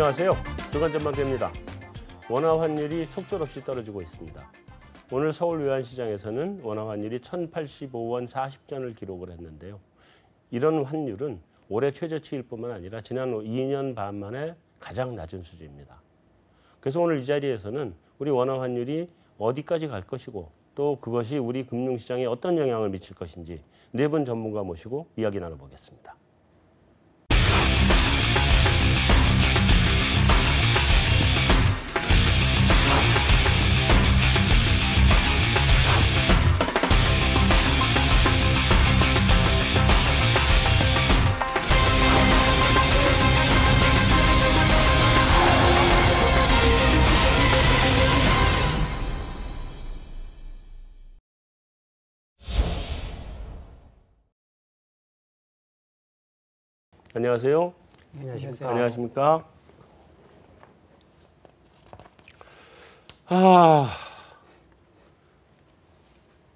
안녕하세요. 주간전망대입니다. 원화 환율이 속절없이 떨어지고 있습니다. 오늘 서울 외환시장에서는 원화 환율이 1,085원 40전을 기록을 했는데요. 이런 환율은 올해 최저치일 뿐만 아니라 지난 2년 반 만에 가장 낮은 수준입니다. 그래서 오늘 이 자리에서는 우리 원화 환율이 어디까지 갈 것이고 또 그것이 우리 금융시장에 어떤 영향을 미칠 것인지 네 분 전문가 모시고 이야기 나눠보겠습니다. 안녕하세요. 안녕하십니까. 안녕하십니까.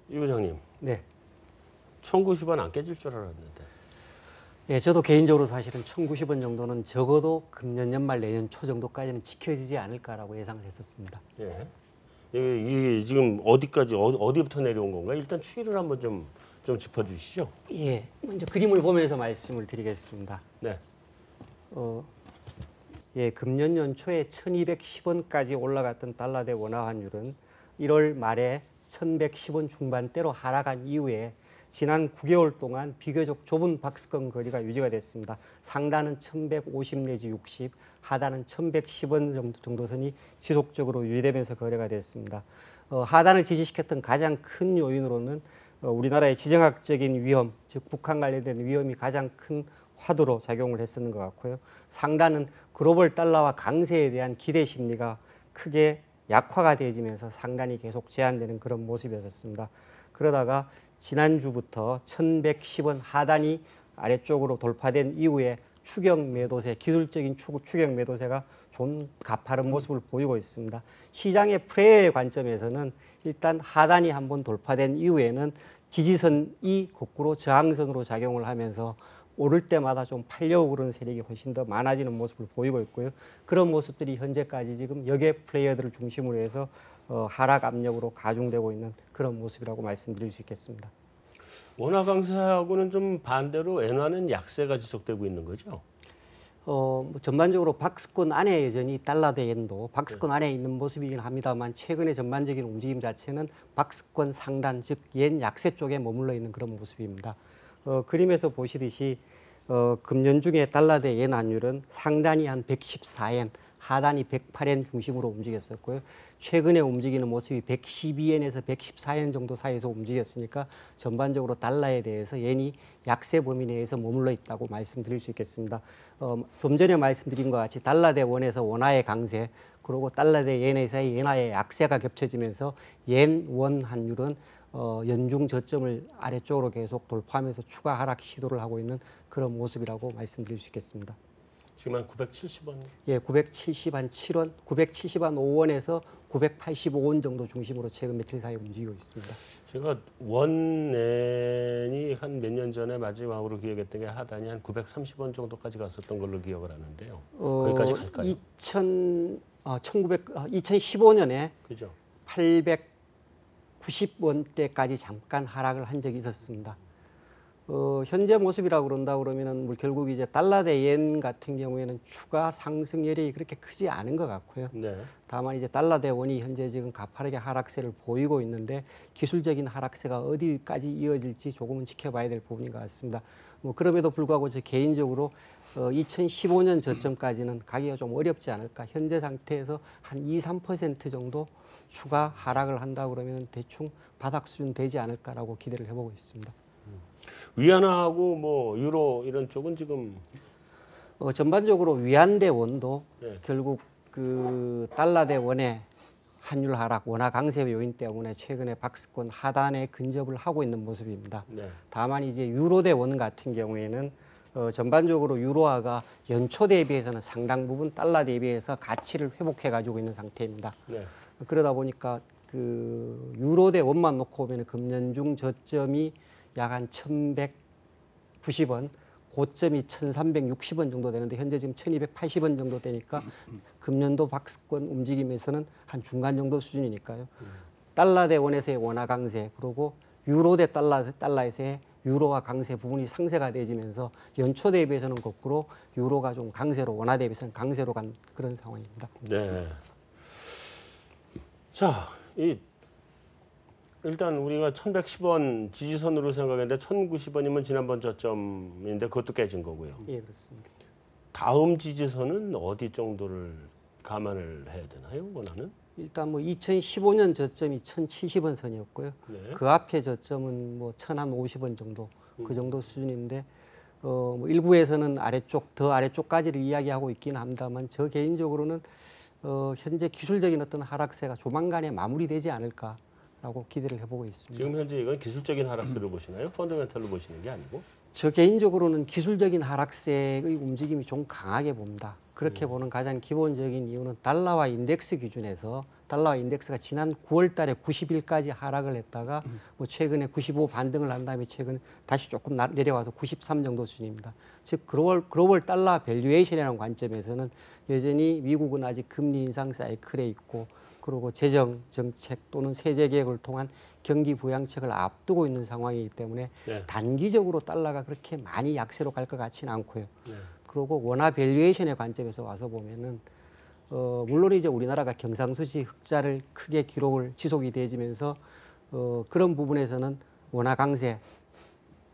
이 부장님. 네. 1,090원 안 깨질 줄 알았는데. 예, 저도 개인적으로 사실은 1,090원 정도는 적어도 금년 연말 내년 초 정도까지는 지켜지지 않을까라고 예상을 했었습니다. 예. 이게 지금 어디까지 어디부터 내려온 건가? 일단 추이를 한번 좀 짚어주시죠. 예, 먼저 그림을 보면서 말씀을 드리겠습니다. 네. 예, 금년 연초에 1,210원까지 올라갔던 달러 대 원화 환율은 1월 말에 1,110원 중반대로 하락한 이후에 지난 9개월 동안 비교적 좁은 박스권 거리가 유지가 됐습니다. 상단은 1,150 내지 60, 하단은 1,110원 정도 선이 지속적으로 유지되면서 거래가 됐습니다. 하단을 지지시켰던 가장 큰 요인으로는 우리나라의 지정학적인 위험, 즉 북한 관련된 위험이 가장 큰 화두로 작용을 했었는 것 같고요. 상단은 글로벌 달러와 강세에 대한 기대 심리가 크게 약화가 되어지면서 상단이 계속 제한되는 그런 모습이었습니다. 그러다가 지난주부터 1,110원 하단이 아래쪽으로 돌파된 이후에 추격 매도세, 기술적인 추격 매도세가 좀 가파른 모습을 보이고 있습니다. 시장의 프레의 관점에서는 일단 하단이 한번 돌파된 이후에는 지지선이 거꾸로 저항선으로 작용을 하면서 오를 때마다 좀 팔려고 그러는 세력이 훨씬 더 많아지는 모습을 보이고 있고요. 그런 모습들이 현재까지 지금 역의 플레이어들을 중심으로 해서 하락 압력으로 가중되고 있는 그런 모습이라고 말씀드릴 수 있겠습니다. 원화 강세하고는 좀 반대로 엔화는 약세가 지속되고 있는 거죠? 전반적으로 박스권 안에 여전히 달러 대 엔도 박스권 안에 있는 모습이긴 합니다만 최근의 전반적인 움직임 자체는 박스권 상단, 즉 엔 약세 쪽에 머물러 있는 그런 모습입니다. 그림에서 보시듯이 금년 중에 달러 대 엔 환율은 상단이 한 114엔, 하단이 108엔 중심으로 움직였었고요. 최근에 움직이는 모습이 112엔에서 114엔 정도 사이에서 움직였으니까 전반적으로 달러에 대해서 엔이 약세 범위 내에서 머물러 있다고 말씀드릴 수 있겠습니다. 좀 전에 말씀드린 것 같이 달러 대 원에서 원화의 강세, 그리고 달러 대 엔에서의 엔화의 약세가 겹쳐지면서 엔, 원 환율은 연중 저점을 아래쪽으로 계속 돌파하면서 추가 하락 시도를 하고 있는 그런 모습이라고 말씀드릴 수 있겠습니다. 지금 한 970원? 예, 970한 5원에서 985원 정도 중심으로 최근 며칠 사이 움직이고 있습니다. 제가 원엔이 한 몇 년 전에 마지막으로 기억했던 게 하단이 한 930원 정도까지 갔었던 걸로 기억을 하는데요. 거기까지 갈까요? 2015년에 그죠? 890원대까지 잠깐 하락을 한 적이 있었습니다. 현재 모습이라고 그런다 그러면은 결국 이제 달러 대 yen 같은 경우에는 추가 상승 여력이 그렇게 크지 않은 것 같고요. 네. 다만 이제 달러 대 원이 현재 지금 가파르게 하락세를 보이고 있는데 기술적인 하락세가 어디까지 이어질지 조금은 지켜봐야 될 부분인 것 같습니다. 그럼에도 불구하고 저 개인적으로 2015년 저점까지는 가기가 좀 어렵지 않을까. 현재 상태에서 한 2~3% 정도 추가 하락을 한다 그러면 대충 바닥 수준 되지 않을까라고 기대를 해보고 있습니다. 위안화하고 뭐 유로 이런 쪽은 지금 전반적으로 위안 대 원도 네. 결국 그 달러 대 원의 환율 하락, 원화 강세 요인 때문에 최근에 박스권 하단에 근접을 하고 있는 모습입니다. 네. 다만 이제 유로 대 원 같은 경우에는 전반적으로 유로화가 연초 대비해서는 상당 부분 달러 대비해서 가치를 회복해 가지고 있는 상태입니다. 네. 그러다 보니까 그 유로 대 원만 놓고 보면 금년 중 저점이 약 한 1,190원, 고점이 1,360원 정도 되는데 현재 지금 1,280원 정도 되니까 금년도 박스권 움직임에서는 한 중간 정도 수준이니까요. 달러 대 원에서의 원화 강세, 그리고 유로 대 달러에서의 유로화 강세 부분이 상쇄가 되지면서 연초 대비해서는 거꾸로 유로가 좀 강세로, 원화 대비해서는 강세로 간 그런 상황입니다. 네. 자, 일단 우리가 1,110원 지지선으로 생각했는데 1,090원이면 지난번 저점인데 그것도 깨진 거고요. 예, 그렇습니다. 다음 지지선은 어디 정도를 감안을 해야 되나요, 원화는? 일단 뭐 2015년 저점이 1,070원 선이었고요. 네. 그 앞에 저점은 뭐 1,050원 정도 그 정도 수준인데 뭐 일부에서는 더 아래쪽까지를 이야기하고 있긴 합니다만 저 개인적으로는 현재 기술적인 어떤 하락세가 조만간에 마무리되지 않을까라고 기대를 해보고 있습니다. 지금 현재 이건 기술적인 하락세를 보시나요? 펀더멘털로 보시는 게 아니고? 저 개인적으로는 기술적인 하락세의 움직임이 좀 강하게 봅니다. 그렇게 보는 가장 기본적인 이유는 달러와 인덱스 기준에서 달러와 인덱스가 지난 9월 달에 90일까지 하락을 했다가 뭐 최근에 95 반등을 한 다음에 최근 다시 조금 내려와서 93 정도 수준입니다. 즉 글로벌 달러 밸류에이션이라는 관점에서는 여전히 미국은 아직 금리 인상 사이클에 있고 그리고 재정 정책 또는 세제 개혁을 통한 경기 부양책을 앞두고 있는 상황이기 때문에 네. 단기적으로 달러가 그렇게 많이 약세로 갈 것 같지는 않고요. 네. 그리고 원화 밸류에이션의 관점에서 와서 보면은 물론 이제 우리나라가 경상수지 흑자를 크게 지속이 되지면서 그런 부분에서는 원화 강세,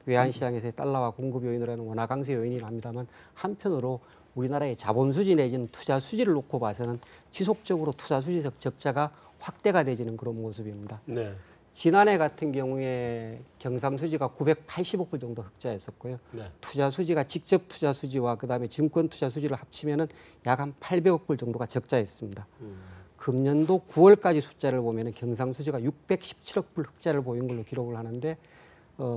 외환 시장에서의 달러와 공급 요인으로 하는 원화 강세 요인이긴 합니다만 한편으로 우리나라의 자본 수지 내지는 투자 수지를 놓고 봐서는 지속적으로 투자 수지적 적자가 확대가 되지는 그런 모습입니다. 네. 지난해 같은 경우에 경상수지가 980억 불 정도 흑자였었고요. 네. 투자 수지가 직접 투자 수지와 그다음에 증권 투자 수지를 합치면은 약 한 800억 불 정도가 적자였습니다. 금년도 9월까지 숫자를 보면은 경상수지가 617억 불 흑자를 보인 걸로 기록을 하는데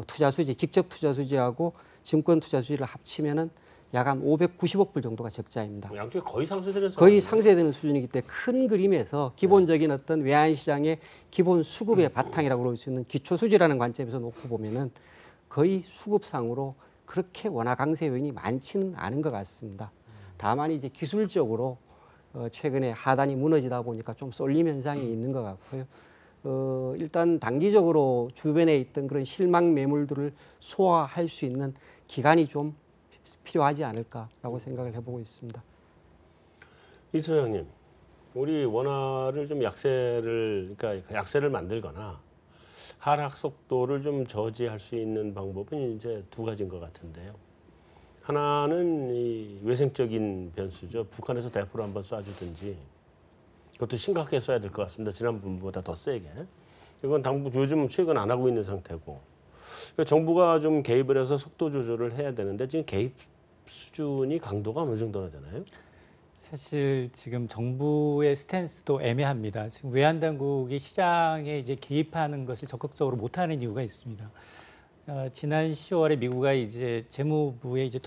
투자 수지, 직접 투자 수지하고 증권 투자 수지를 합치면은 약 한 590억 불 정도가 적자입니다. 양쪽이 거의 상쇄되는 거의 상쇄되는 수준이기 때문에 큰 그림에서 기본적인 어떤 외환 시장의 기본 수급의 바탕이라고 볼 수 있는 기초 수지라는 관점에서 놓고 보면은 거의 수급상으로 그렇게 원화 강세 요인이 많지는 않은 것 같습니다. 다만 이제 기술적으로 최근에 하단이 무너지다 보니까 좀 쏠림 현상이 있는 것 같고요. 일단 단기적으로 주변에 있던 그런 실망 매물들을 소화할 수 있는 기간이 좀 필요하지 않을까라고 생각을 해보고 있습니다. 이 소장님, 우리 원화를 좀 그러니까 약세를 만들거나 하락 속도를 좀 저지할 수 있는 방법은 이제 두 가지인 것 같은데요. 하나는 이 외생적인 변수죠. 북한에서 대포를 한번 쏴주든지, 그것도 심각하게 쏴야 될 것 같습니다. 지난번보다 더 세게. 이건 요즘 최근 안 하고 있는 상태고, 그러니까 정부가 좀 개입을 해서 속도 조절을 해야 되는데 지금 개입 수준이 강도가 어느 정도나 되나요? 사실 지금 정부의 스탠스도 애매합니다. 지금 외환 당국이 시장에 이제 개입하는 것을 적극적으로 못하는 이유가 있습니다. 지난 10월에 미국가 이제 재무부의 이제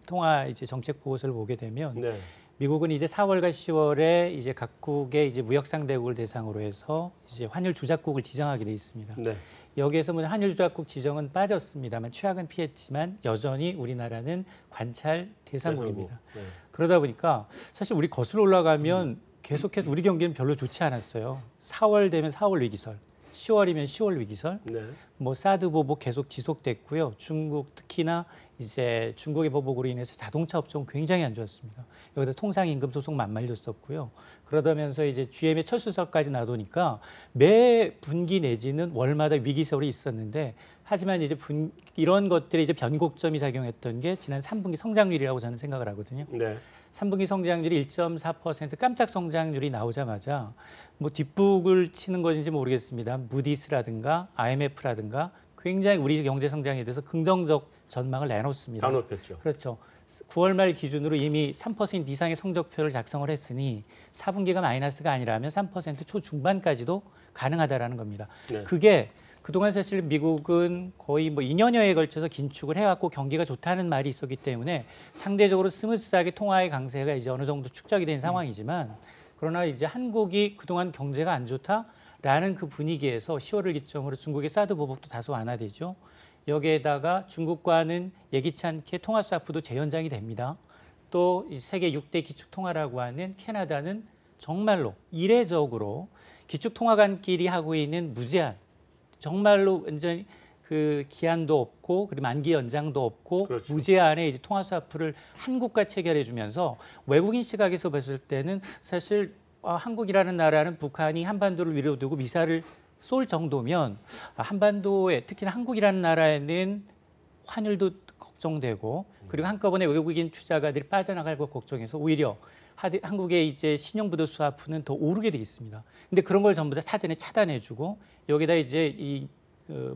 통화 이제 정책 보고서를 보게 되면 네. 미국은 이제 4월과 10월에 이제 각국의 이제 무역 상대국을 대상으로 해서 이제 환율 조작국을 지정하게 돼 있습니다. 네. 여기에서 뭐 환율 조작국 지정은 빠졌습니다만 최악은 피했지만 여전히 우리나라는 관찰 대상국입니다. 네. 그러다 보니까 사실 우리 거슬러 올라가면 계속해서 우리 경기는 별로 좋지 않았어요. 4월 되면 4월 위기설, 10월이면 10월 위기설, 네. 뭐 사드 보복 계속 지속됐고요. 중국 특히나 이제 중국의 보복으로 인해서 자동차 업종은 굉장히 안 좋았습니다. 여기다 통상임금 소송 맞말렸었고요. 그러다면서 이제 GM의 철수설까지 나도니까 매 분기 내지는 월마다 위기설이 있었는데 하지만 이제 이런 것들이 이제 변곡점이 작용했던 게 지난 3분기 성장률이라고 저는 생각을 하거든요. 네. 3분기 성장률이 1.4% 깜짝 성장률이 나오자마자 뭐 뒷북을 치는 것인지 모르겠습니다. 무디스라든가 IMF라든가 굉장히 우리 경제 성장에 대해서 긍정적 전망을 내놓습니다. 다 높였죠. 그렇죠. 9월 말 기준으로 이미 3% 이상의 성적표를 작성을 했으니 4분기가 마이너스가 아니라면 3% 초중반까지도 가능하다라는 겁니다. 네. 그게 그동안 사실 미국은 거의 뭐 2년여에 걸쳐서 긴축을 해왔고 경기가 좋다는 말이 있었기 때문에 상대적으로 스무스하게 통화의 강세가 이제 어느 정도 축적이 된 상황이지만 그러나 이제 한국이 그동안 경제가 안 좋다라는 그 분위기에서 10월을 기점으로 중국의 사드 보복도 다소 완화되죠. 여기에다가 중국과는 예기치 않게 통화 스와프도 재연장이 됩니다. 또 이 세계 6대 기축통화라고 하는 캐나다는 정말로 이례적으로 기축통화관끼리 하고 있는 무제한, 정말로 완전히 그 기한도 없고 그리고 만기 연장도 없고 그렇죠. 무제한의 이제 통화 스와프를 한국과 체결해 주면서 외국인 시각에서 봤을 때는 사실 한국이라는 나라는 북한이 한반도를 위로 두고 미사를 쏠 정도면 한반도에 특히나 한국이라는 나라에는 환율도 걱정되고 그리고 한꺼번에 외국인 투자가들이 빠져나갈 것 걱정해서 오히려 한국의 이제 신용부도 스와프는 더 오르게 돼 있습니다. 근데 그런 걸 전부 다 사전에 차단해주고 여기다 이제 이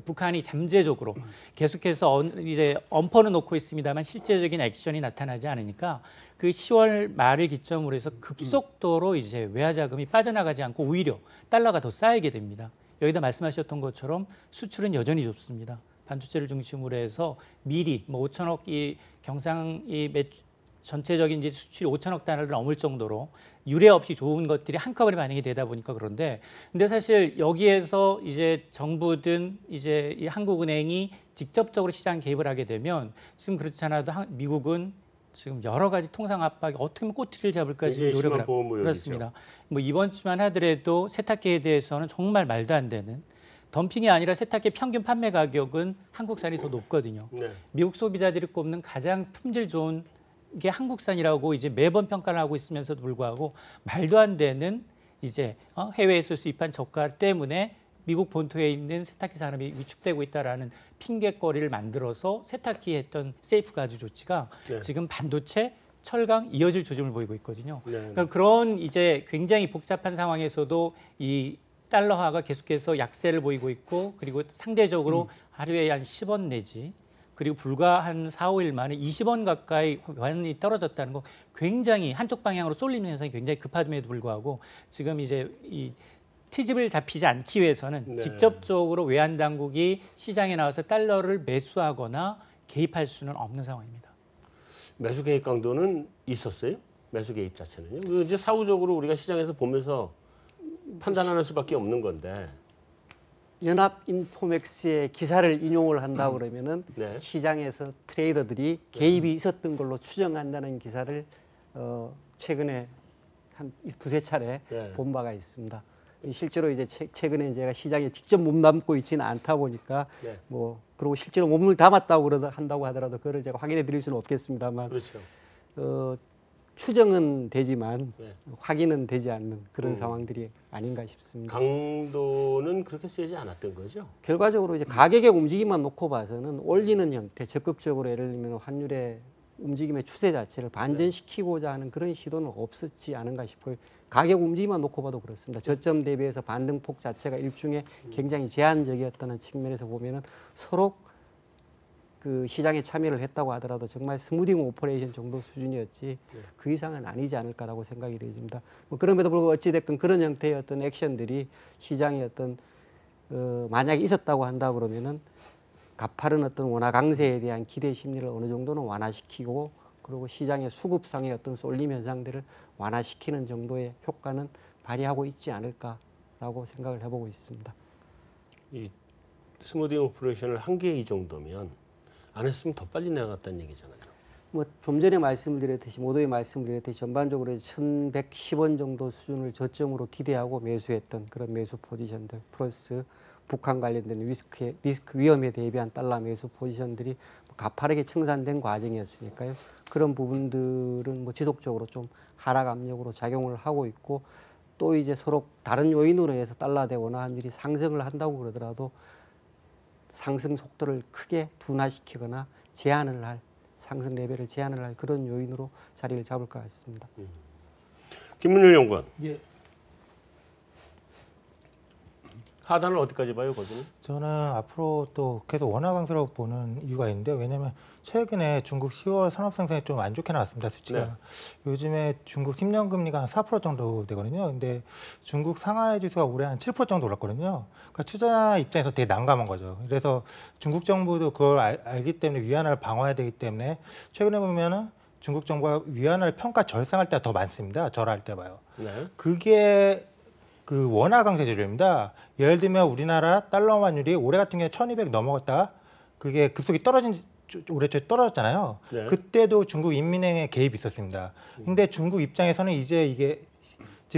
북한이 잠재적으로 계속해서 이제 엄포는 놓고 있습니다만 실제적인 액션이 나타나지 않으니까 그 10월 말을 기점으로 해서 급속도로 이제 외화 자금이 빠져나가지 않고 오히려 달러가 더 쌓이게 됩니다. 여기다 말씀하셨던 것처럼 수출은 여전히 좁습니다. 반도체를 중심으로 해서 미리 뭐 5천억 이 경상 이 전체적인 이제 수출이 5천억 달러를 넘을 정도로 유례 없이 좋은 것들이 한꺼번에 반영이 되다 보니까 그런데 근데 사실 여기에서 이제 정부든 이제 이 한국은행이 직접적으로 시장 개입을 하게 되면 지금 그렇지 않아도 미국은 지금 여러 가지 통상 압박이 어떻게 하면 꼬투리를 잡을까 지금 노력을 하고 그렇습니다. 뭐 이번 주만 하더라도 세탁기에 대해서는 정말 말도 안 되는 덤핑이 아니라 세탁기 평균 판매 가격은 한국산이 더 높거든요. 네. 미국 소비자들이 꼽는 가장 품질 좋은 게 한국산이라고 이제 매번 평가를 하고 있으면서도 불구하고 말도 안 되는 이제 해외에서 수입한 저가 때문에 미국 본토에 있는 세탁기 산업이 위축되고 있다라는 핑계거리를 만들어서 세탁기에 했던 세이프가드 조치가 네. 지금 반도체, 철강 이어질 조짐을 보이고 있거든요. 네. 그러니까 그런 이제 굉장히 복잡한 상황에서도 이 달러화가 계속해서 약세를 보이고 있고 그리고 상대적으로 하루에 한 10원 내지 그리고 불과 한 4, 5일 만에 20원 가까이 완전히 떨어졌다는 거 굉장히 한쪽 방향으로 쏠리는 현상이 굉장히 급함에도 불구하고 지금 이제 이 트집을 잡히지 않기 위해서는 네. 직접적으로 외환 당국이 시장에 나와서 달러를 매수하거나 개입할 수는 없는 상황입니다. 매수 개입 강도는 있었어요? 매수 개입 자체는요? 이제 사후적으로 우리가 시장에서 보면서 판단하는 수밖에 없는 건데. 연합인포맥스의 기사를 인용을 한다 그러면은 네. 시장에서 트레이더들이 개입이 있었던 걸로 추정한다는 기사를 최근에 한 두세 차례 네. 본 바가 있습니다. 실제로 이제 최근에 제가 시장에 직접 몸담고 있지는 않다 보니까 네. 뭐 그리고 실제로 몸을 담았다고 한다고 하더라도 그걸 제가 확인해 드릴 수는 없겠습니다만 그렇죠. 추정은 되지만 네. 확인은 되지 않는 그런 상황들이 아닌가 싶습니다. 강도는 그렇게 세지 않았던 거죠? 결과적으로 이제 가격의 움직임만 놓고 봐서는 올리는 형태, 적극적으로 예를 들면 환율의 움직임의 추세 자체를 반전시키고자 하는 그런 시도는 없었지 않은가 싶어요. 가격 움직임만 놓고 봐도 그렇습니다. 저점 대비해서 반등폭 자체가 일종의 굉장히 제한적이었다는 측면에서 보면은 서로 그 시장에 참여를 했다고 하더라도 정말 스무딩 오퍼레이션 정도 수준이었지 그 이상은 아니지 않을까라고 생각이 되집니다. 뭐 그럼에도 불구하고 어찌됐건 그런 형태의 어떤 액션들이 시장에 어떤 만약에 있었다고 한다 그러면은 가파른 어떤 원화 강세에 대한 기대 심리를 어느 정도는 완화시키고 그리고 시장의 수급상의 어떤 쏠림 현상들을 완화시키는 정도의 효과는 발휘하고 있지 않을까라고 생각을 해보고 있습니다. 이 스무딩 오퍼레이션을 한 개 이 정도면 안 했으면 더 빨리 내려갔다는 얘기잖아요. 뭐 좀 전에 말씀드렸듯이 모두에 말씀드렸듯이 전반적으로 1,110원 정도 수준을 저점으로 기대하고 매수했던 그런 매수 포지션들 플러스 북한 관련된 리스크 위험에 대비한 달러 매수 포지션들이 가파르게 청산된 과정이었으니까요. 그런 부분들은 뭐 지속적으로 좀 하락 압력으로 작용을 하고 있고 또 이제 서로 다른 요인으로 해서 달러 대 원화 환율이 상승을 한다고 그러더라도 상승 속도를 크게 둔화시키거나 제한을 할 상승 레벨을 제한을 할 그런 요인으로 자리를 잡을 것 같습니다. 김문일 연구원. 예. 하단을 어디까지 봐요, 거기는? 저는 앞으로 또 계속 원화 강세라고 보는 이유가 있는데 왜냐하면 최근에 중국 10월 산업 생산이 좀 안 좋게 나왔습니다, 수치가. 네. 요즘에 중국 10년 금리가 한 4% 정도 되거든요. 근데 중국 상하이 지수가 올해 한 7% 정도 올랐거든요. 그러니까 투자 입장에서 되게 난감한 거죠. 그래서 중국 정부도 그걸 알기 때문에 위안화를 방어해야 되기 때문에 최근에 보면은 중국 정부가 위안화를 평가 절상할 때가 더 많습니다. 절하할 때 봐요. 네. 그게 그 원화 강세 재료입니다. 예를 들면 우리나라 달러 환율이 올해 같은 경우에 1,200 넘어갔다가 그게 급속히 올해 초에 떨어졌잖아요. 네. 그때도 중국 인민행의 개입이 있었습니다. 근데 중국 입장에서는 이제 이게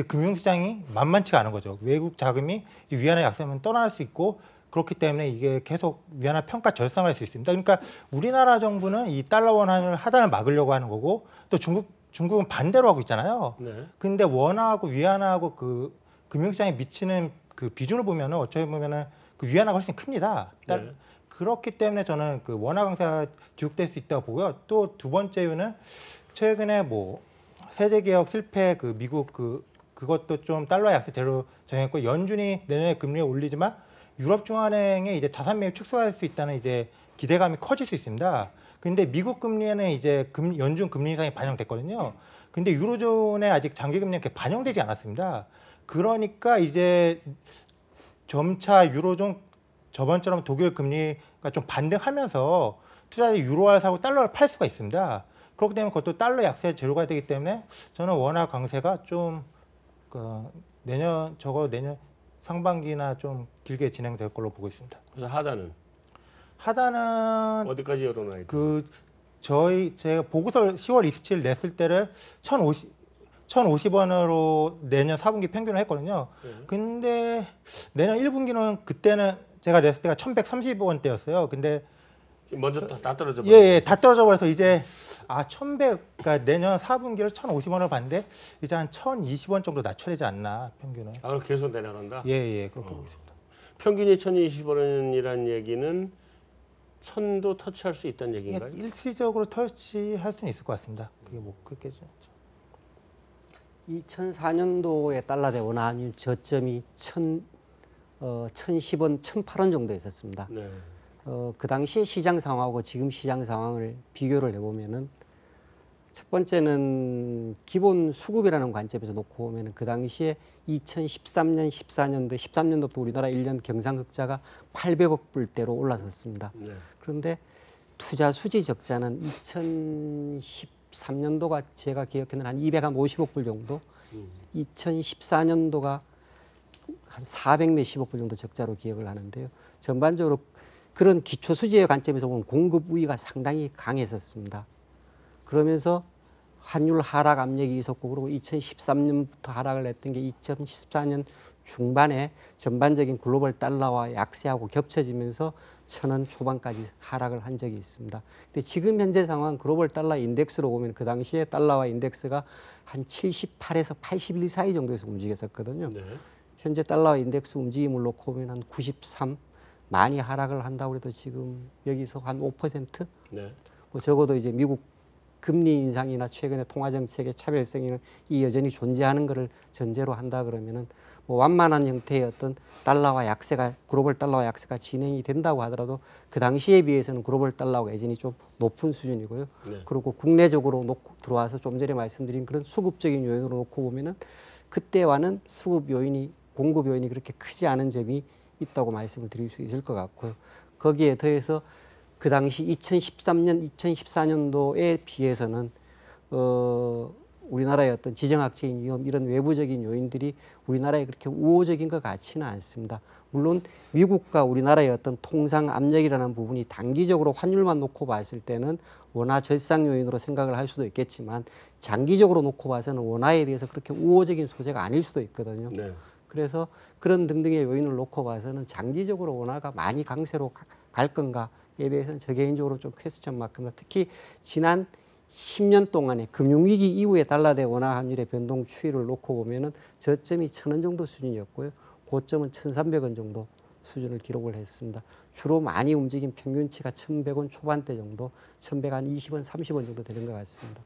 금융시장이 만만치가 않은 거죠. 외국 자금이 위안화 약세면 떠날 수 있고 그렇기 때문에 이게 계속 위안화 평가 절상할 수 있습니다. 그러니까 우리나라 정부는 이 달러 원화를 하단을 막으려고 하는 거고 또 중국은 반대로 하고 있잖아요. 네. 근데 원화하고 위안화하고 그 금융시장에 미치는 그 비중을 보면은 어떻게 보면은 그 위안화가 훨씬 큽니다. 네. 그렇기 때문에 저는 그 원화 강세가 지속될 수 있다고 보고요. 또 두 번째 이유는 최근에 뭐 세제 개혁 실패 그 미국 그것도 좀 달러 약세 제로 정했고 연준이 내년에 금리를 올리지만 유럽 중앙은행의 이제 자산 매입 축소할 수 있다는 이제 기대감이 커질 수 있습니다. 근데 미국 금리에는 이제 연준 금리 인상이 반영됐거든요. 근데 유로존에 아직 장기 금리는 이렇게 반영되지 않았습니다. 그러니까 이제 점차 유로존 저번처럼 독일 금리가 좀 반등하면서 투자자들이 유로화를 사고 달러를 팔 수가 있습니다. 그렇기 때문에 그것도 달러 약세 제로가 되기 때문에 저는 원화 강세가 좀 내년 상반기나 좀 길게 진행될 걸로 보고 있습니다. 그래서 하단은 어디까지 열어놔야 돼? 제가 보고서 10월 27일 냈을 때를 1,050원으로 내년 4분기 평균을 했거든요. 근데 내년 1분기는 그때는 제가 냈을 때가 1,130원대였어요. 근데 먼저 다 떨어져 버렸어요. 예, 다 떨어져 버려서 이제 그러니까 내년 4분기를 1,050원을 봤는데 이제 한 1,020원 정도 낮춰야 되지 않나 평균은. 그럼 계속 내려간다? 예, 그렇게 보고 있습니다. 평균이 1,020원이라는 얘기는 1,000도 터치할 수 있다는 얘기인가요? 일시적으로 터치할 수는 있을 것 같습니다. 그게 뭐 그렇게 2004년도에 달러 대 원화 환율 저점이 1,010원, 1,008원 정도 있었습니다. 네. 그 당시의 시장 상황하고 지금 시장 상황을 비교를 해보면은 첫 번째는 기본 수급이라는 관점에서 놓고 보면은 그 당시에 2013년, 14년도, 13년도부터 우리나라 1년 경상흑자가 800억 불대로 올라섰습니다. 네. 그런데 투자 수지 적자는 2013년도가 제가 기억하는 한 250억 불 정도, 2014년도가 한 400 몇십억 불 정도 적자로 기억을 하는데요. 전반적으로 그런 기초 수지의 관점에서 보면 공급 우위가 상당히 강했었습니다. 그러면서 환율 하락 압력이 있었고 그리고 2013년부터 하락을 했던 게 2014년 중반에 전반적인 글로벌 달러와 약세하고 겹쳐지면서 1,000원 초반까지 하락을 한 적이 있습니다. 근데 지금 현재 상황 글로벌 달러 인덱스로 보면 그 당시에 달러와 인덱스가 한 78에서 81 사이 정도에서 움직였었거든요. 네. 현재 달러와 인덱스 움직임을 놓고 보면 한 93 많이 하락을 한다고 해도 지금 여기서 한 5%? 네. 뭐 적어도 이제 미국 금리 인상이나 최근의 통화 정책의 차별성이 여전히 존재하는 것을 전제로 한다 그러면은 뭐 완만한 형태의 어떤 달러와 약세가 글로벌 달러와 약세가 진행이 된다고 하더라도 그 당시에 비해서는 글로벌 달러가 여전히 좀 높은 수준이고요. 네. 그리고 국내적으로 들어와서 좀 전에 말씀드린 그런 수급적인 요인으로 놓고 보면은 그때와는 수급 요인이 공급 요인이 그렇게 크지 않은 점이 있다고 말씀을 드릴 수 있을 것 같고요. 거기에 더해서 그 당시 2013년, 2014년도에 비해서는 우리나라의 어떤 지정학적인 위험 이런 외부적인 요인들이 우리나라에 그렇게 우호적인 것 같지는 않습니다. 물론 미국과 우리나라의 어떤 통상 압력이라는 부분이 단기적으로 환율만 놓고 봤을 때는 원화 절상 요인으로 생각을 할 수도 있겠지만 장기적으로 놓고 봐서는 원화에 대해서 그렇게 우호적인 소재가 아닐 수도 있거든요. 네. 그래서 그런 등등의 요인을 놓고 봐서는 장기적으로 원화가 많이 강세로 갈 건가에 대해서는 저 개인적으로 좀 퀘스천 마크입니다. 특히 지난 10년 동안의 금융위기 이후에 달러 대 원화 환율의 변동 추이를 놓고 보면은 저점이 1,000원 정도 수준이었고요. 고점은 1,300원 정도 수준을 기록을 했습니다. 주로 많이 움직인 평균치가 1,100원 초반대 정도, 1,120원, 30원 정도 되는 것 같습니다.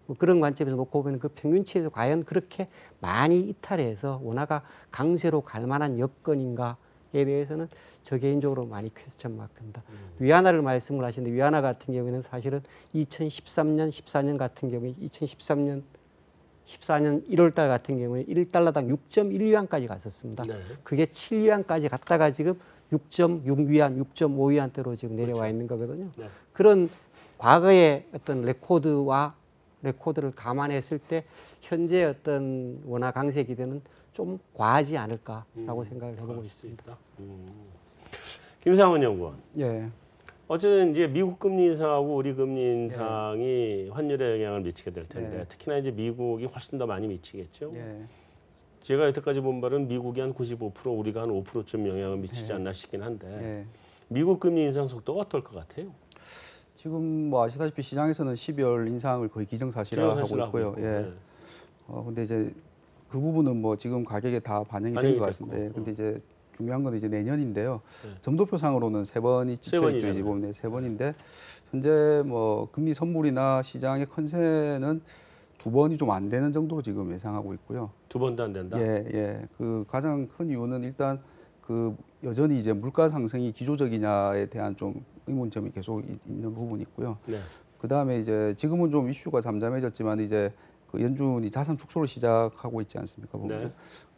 뭐 그런 관점에서 놓고 보면 그 평균치에서 과연 그렇게 많이 이탈해서 원화가 강세로 갈 만한 여건인가에 대해서는 저 개인적으로 많이 퀘스천 마크입니다. 위안화를 말씀을 하시는데 위안화 같은 경우에는 사실은 2013년, 14년 같은 경우에 2013년 14년 1월 달 같은 경우에 1달러당 6.1위안까지 갔었습니다. 네. 그게 7위안까지 갔다가 지금 6.6위안, 6.5위안대로 지금 내려와 그렇죠. 있는 거거든요. 네. 그런 과거의 어떤 레코드를 감안했을 때 현재 어떤 원화 강세 기대는 좀 과하지 않을까라고 생각을 해보고 있습니다. 김상원 연구원. 예. 어쨌든 이제 미국 금리 인상하고 우리 금리 인상이 환율에 영향을 미치게 될 텐데 특히나 이제 미국이 훨씬 더 많이 미치겠죠. 제가 여태까지 본 바는 미국이 한 95%, 우리가 한 5%쯤 영향을 미치지 않나 싶긴 한데 미국 금리 인상 속도가 어떨 것 같아요? 지금 뭐 아시다시피 시장에서는 12월 인상을 거의 기정사실화하고 있고요. 근데 이제 그 부분은 뭐 지금 가격에 다 반영이 된 것 같습니다. 근데 이제 중요한 건 이제 내년인데요. 점도표상으로는 3번이 찍혀 있죠. 이제 보면 3번인데 현재 뭐 금리 선물이나 시장의 컨센은 2번이 좀 안 되는 정도로 지금 예상하고 있고요. 2번도 안 된다? 그 가장 큰 이유는 일단 그 여전히 이제 물가 상승이 기조적이냐에 대한 좀 의문점이 계속 있는 부분이 있고요. 그 다음에 이제 지금은 좀 이슈가 잠잠해졌지만 이제 그 연준이 자산 축소를 시작하고 있지 않습니까? 보면.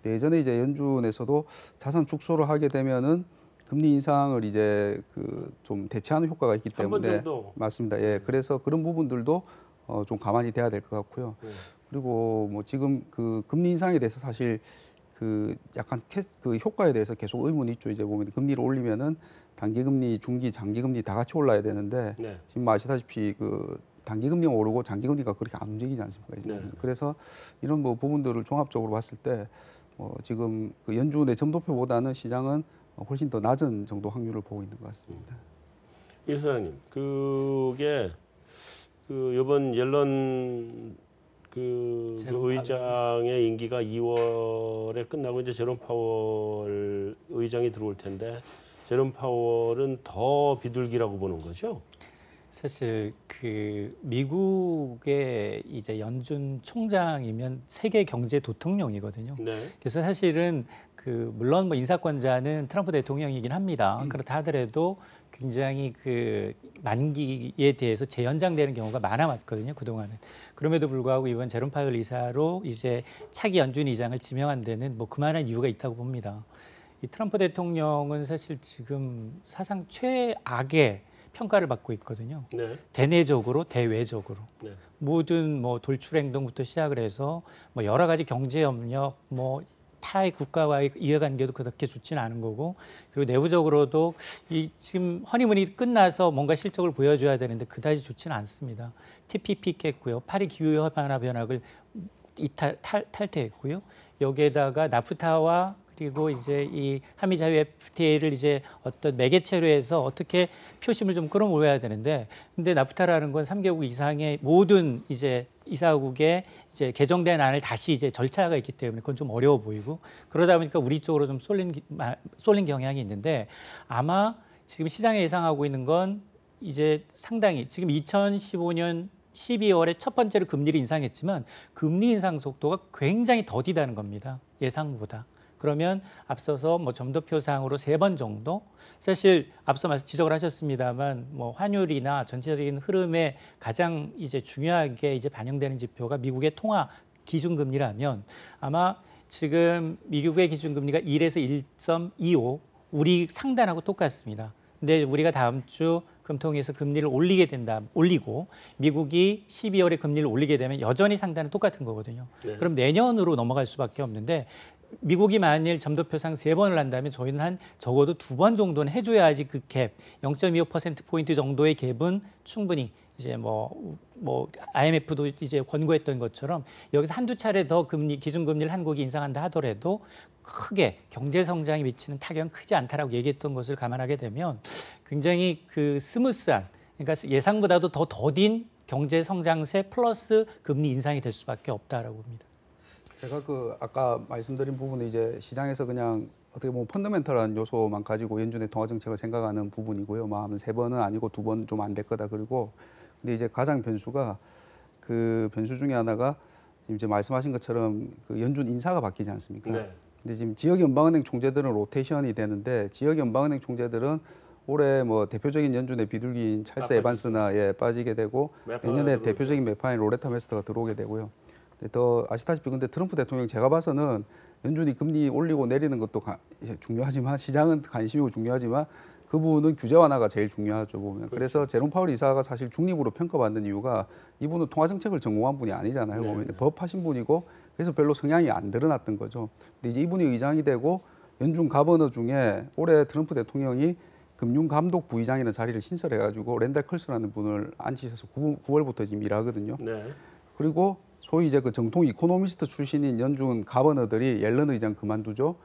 예전에 이제 연준에서도 자산 축소를 하게 되면은 금리 인상을 이제 그 좀 대체하는 효과가 있기 때문에 한 번 정도. 맞습니다. 그래서 그런 부분들도 좀 가만히 돼야 될 것 같고요. 그리고 뭐 지금 그 금리 인상에 대해서 사실 그 약간 그 효과에 대해서 계속 의문이 있죠. 이제 보면 금리를 올리면은 단기금리, 중기, 장기금리 다 같이 올라야 되는데 지금 아시다시피 그 단기금리가 오르고 장기금리가 그렇게 안 움직이지 않습니까? 그래서 이런 뭐 부분들을 종합적으로 봤을 때 지금 그 연준의 점도표보다는 시장은 훨씬 더 낮은 정도 확률을 보고 있는 것 같습니다. 이 소장님, 그게 그 이번 옐런 그 의장의 임기가 2월에 끝나고 이제 제롬 파월 의장이 들어올 텐데 제롬 파월은 더 비둘기라고 보는 거죠? 사실 그 미국의 이제 연준 총장이면 세계 경제 도통령이거든요. 그래서 사실은 그 물론 뭐 인사권자는 트럼프 대통령이긴 합니다. 그렇다 하더라도 굉장히 그 만기에 대해서 재연장되는 경우가 많아왔거든요. 그동안은. 그럼에도 불구하고 이번 제롬 파월 이사로 이제 차기 연준 의장을 지명한 데는 뭐 그만한 이유가 있다고 봅니다. 이 트럼프 대통령은 사실 지금 사상 최악의 평가를 받고 있거든요. 대내적으로, 대외적으로. 모든 뭐 돌출 행동부터 시작을 해서 뭐 여러 가지 경제 협력, 뭐 타의 국가와의 이해관계도 그렇게 좋지는 않은 거고, 그리고 내부적으로도 이 지금 허니문이 끝나서 뭔가 실적을 보여줘야 되는데 그다지 좋지는 않습니다. TPP 깼고요, 파리 기후협약 변화를 탈퇴했고요. 여기에다가 나프타와 그리고 이제 이 한미 자유 FTA를 이제 어떤 매개체로 해서 어떻게 표심을 좀 끌어모아야 되는데, 근데 나프타라는 건 3개국 이상의 모든 이제 이사국의 이제 개정된 안을 다시 이제 절차가 있기 때문에 그건 좀 어려워 보이고, 그러다 보니까 우리 쪽으로 좀 쏠린 경향이 있는데, 아마 지금 시장에 예상하고 있는 건 이제 상당히 지금 2015년 12월에 첫 번째로 금리를 인상했지만 금리 인상 속도가 굉장히 더디다는 겁니다. 예상보다. 그러면 앞서서 뭐 점도표상으로 3번 정도, 사실 앞서 지적을 하셨습니다만 뭐 환율이나 전체적인 흐름에 가장 이제 중요하게 이제 반영되는 지표가 미국의 통화 기준금리라면 아마 지금 미국의 기준금리가 1에서 1.25, 우리 상단하고 똑같습니다. 근데 우리가 다음 주 금통위에서 금리를 올리고 미국이 12월에 금리를 올리게 되면 여전히 상단은 똑같은 거거든요. 그럼 내년으로 넘어갈 수밖에 없는데, 미국이 만일 점도표상 3번을 한다면 저희는 한 적어도 2번 정도는 해줘야지 그 갭, 0.25%포인트 정도의 갭은 충분히 이제 뭐 IMF도 이제 권고했던 것처럼 여기서 한두 차례 더 기준금리를 한국이 인상한다 하더라도 크게 경제 성장에 미치는 타격은 크지 않다라고 얘기했던 것을 감안하게 되면 굉장히 그 스무스한, 그러니까 예상보다도 더 더딘 경제 성장세 플러스 금리 인상이 될 수밖에 없다라고 봅니다. 제가 그 아까 말씀드린 부분은 이제 시장에서 그냥 어떻게 보면 펀더멘털한 요소만 가지고 연준의 통화 정책을 생각하는 부분이고요. 뭐 하면 3번은 아니고 2번 좀 안 될 거다. 그리고 근데 이제 가장 변수가, 그 변수 중에 하나가 이제 말씀하신 것처럼 그 연준 인사가 바뀌지 않습니까? 근데 지금 지역 연방은행 총재들은 로테이션이 되는데, 지역 연방은행 총재들은 올해 뭐 대표적인 연준의 비둘기인 찰스 에반스나 빠지게 되고, 내년에 대표적인 매파인 로레타 메스터가 들어오게 되고요. 더 아시다시피 근데 트럼프 대통령 제가 봐서는 연준이 금리 올리고 내리는 것도 중요하지만, 시장은 관심이고 중요하지만 그분은 규제 완화가 제일 중요하죠 보면. 그래서 제롬 파월 이사가 사실 중립으로 평가받는 이유가 이분은 통화 정책을 전공한 분이 아니잖아요. 보면 법하신 분이고, 그래서 별로 성향이 안 드러났던 거죠. 근데 이제 이분이 의장이 되고 연준 가버너 중에 올해 트럼프 대통령이 금융감독 부의장이라는 자리를 신설해가지고 랜달 컬스라는 분을 앉히셔서 9월부터 지금 일하거든요. 네. 그리고 소위 이제 그 정통 이코노미스트 출신인 연준 가버너들이 옐런 의장 그만두죠.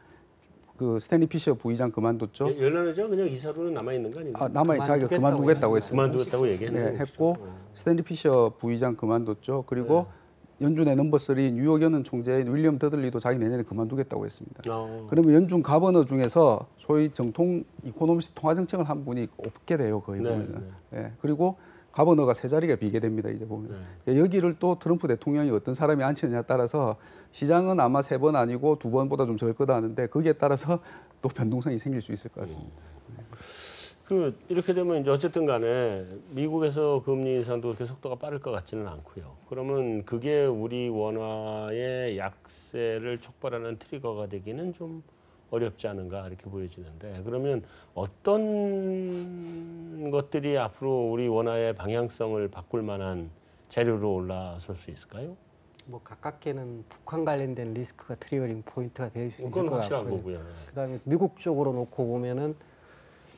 그 스탠리 피셔 부의장 그만뒀죠. 옐런 의장 그냥 이사로는 남아 있는 거 아닌가요? 자기가 그만두겠다고 했어요. 그만두겠다고 얘기했는데. 네, 했고 스탠리 피셔 부의장 그만뒀죠. 그리고 연준의 넘버 3 뉴욕 연은 총재인 윌리엄 더들리도 자기 내년에 그만두겠다고 했습니다. 그러면 연준 가버너 중에서 소위 정통 이코노미스트 통화 정책을 한 분이 없게 돼요, 거의 보면은. 네. 그리고 가버너가 세 자리가 비게 됩니다, 이제 보면. 여기를 또 트럼프 대통령이 어떤 사람이 앉히느냐에 따라서 시장은 아마 3번 아니고 2번보다 좀 적을 거다 하는데 거기에 따라서 또 변동성이 생길 수 있을 것 같습니다. 이렇게 되면 이제 어쨌든 간에 미국에서 금리 인상도 그렇게 속도가 빠를 것 같지는 않고요. 그러면 그게 우리 원화의 약세를 촉발하는 트리거가 되기는 좀 어렵지 않은가 이렇게 보여지는데, 그러면 어떤 것들이 앞으로 우리 원화의 방향성을 바꿀 만한 재료로 올라설 수 있을까요? 뭐 가깝게는 북한 관련된 리스크가 트리거링 포인트가 될 수 있을 것 확실한 같고요. 거고요. 그다음에 미국 쪽으로 놓고 보면은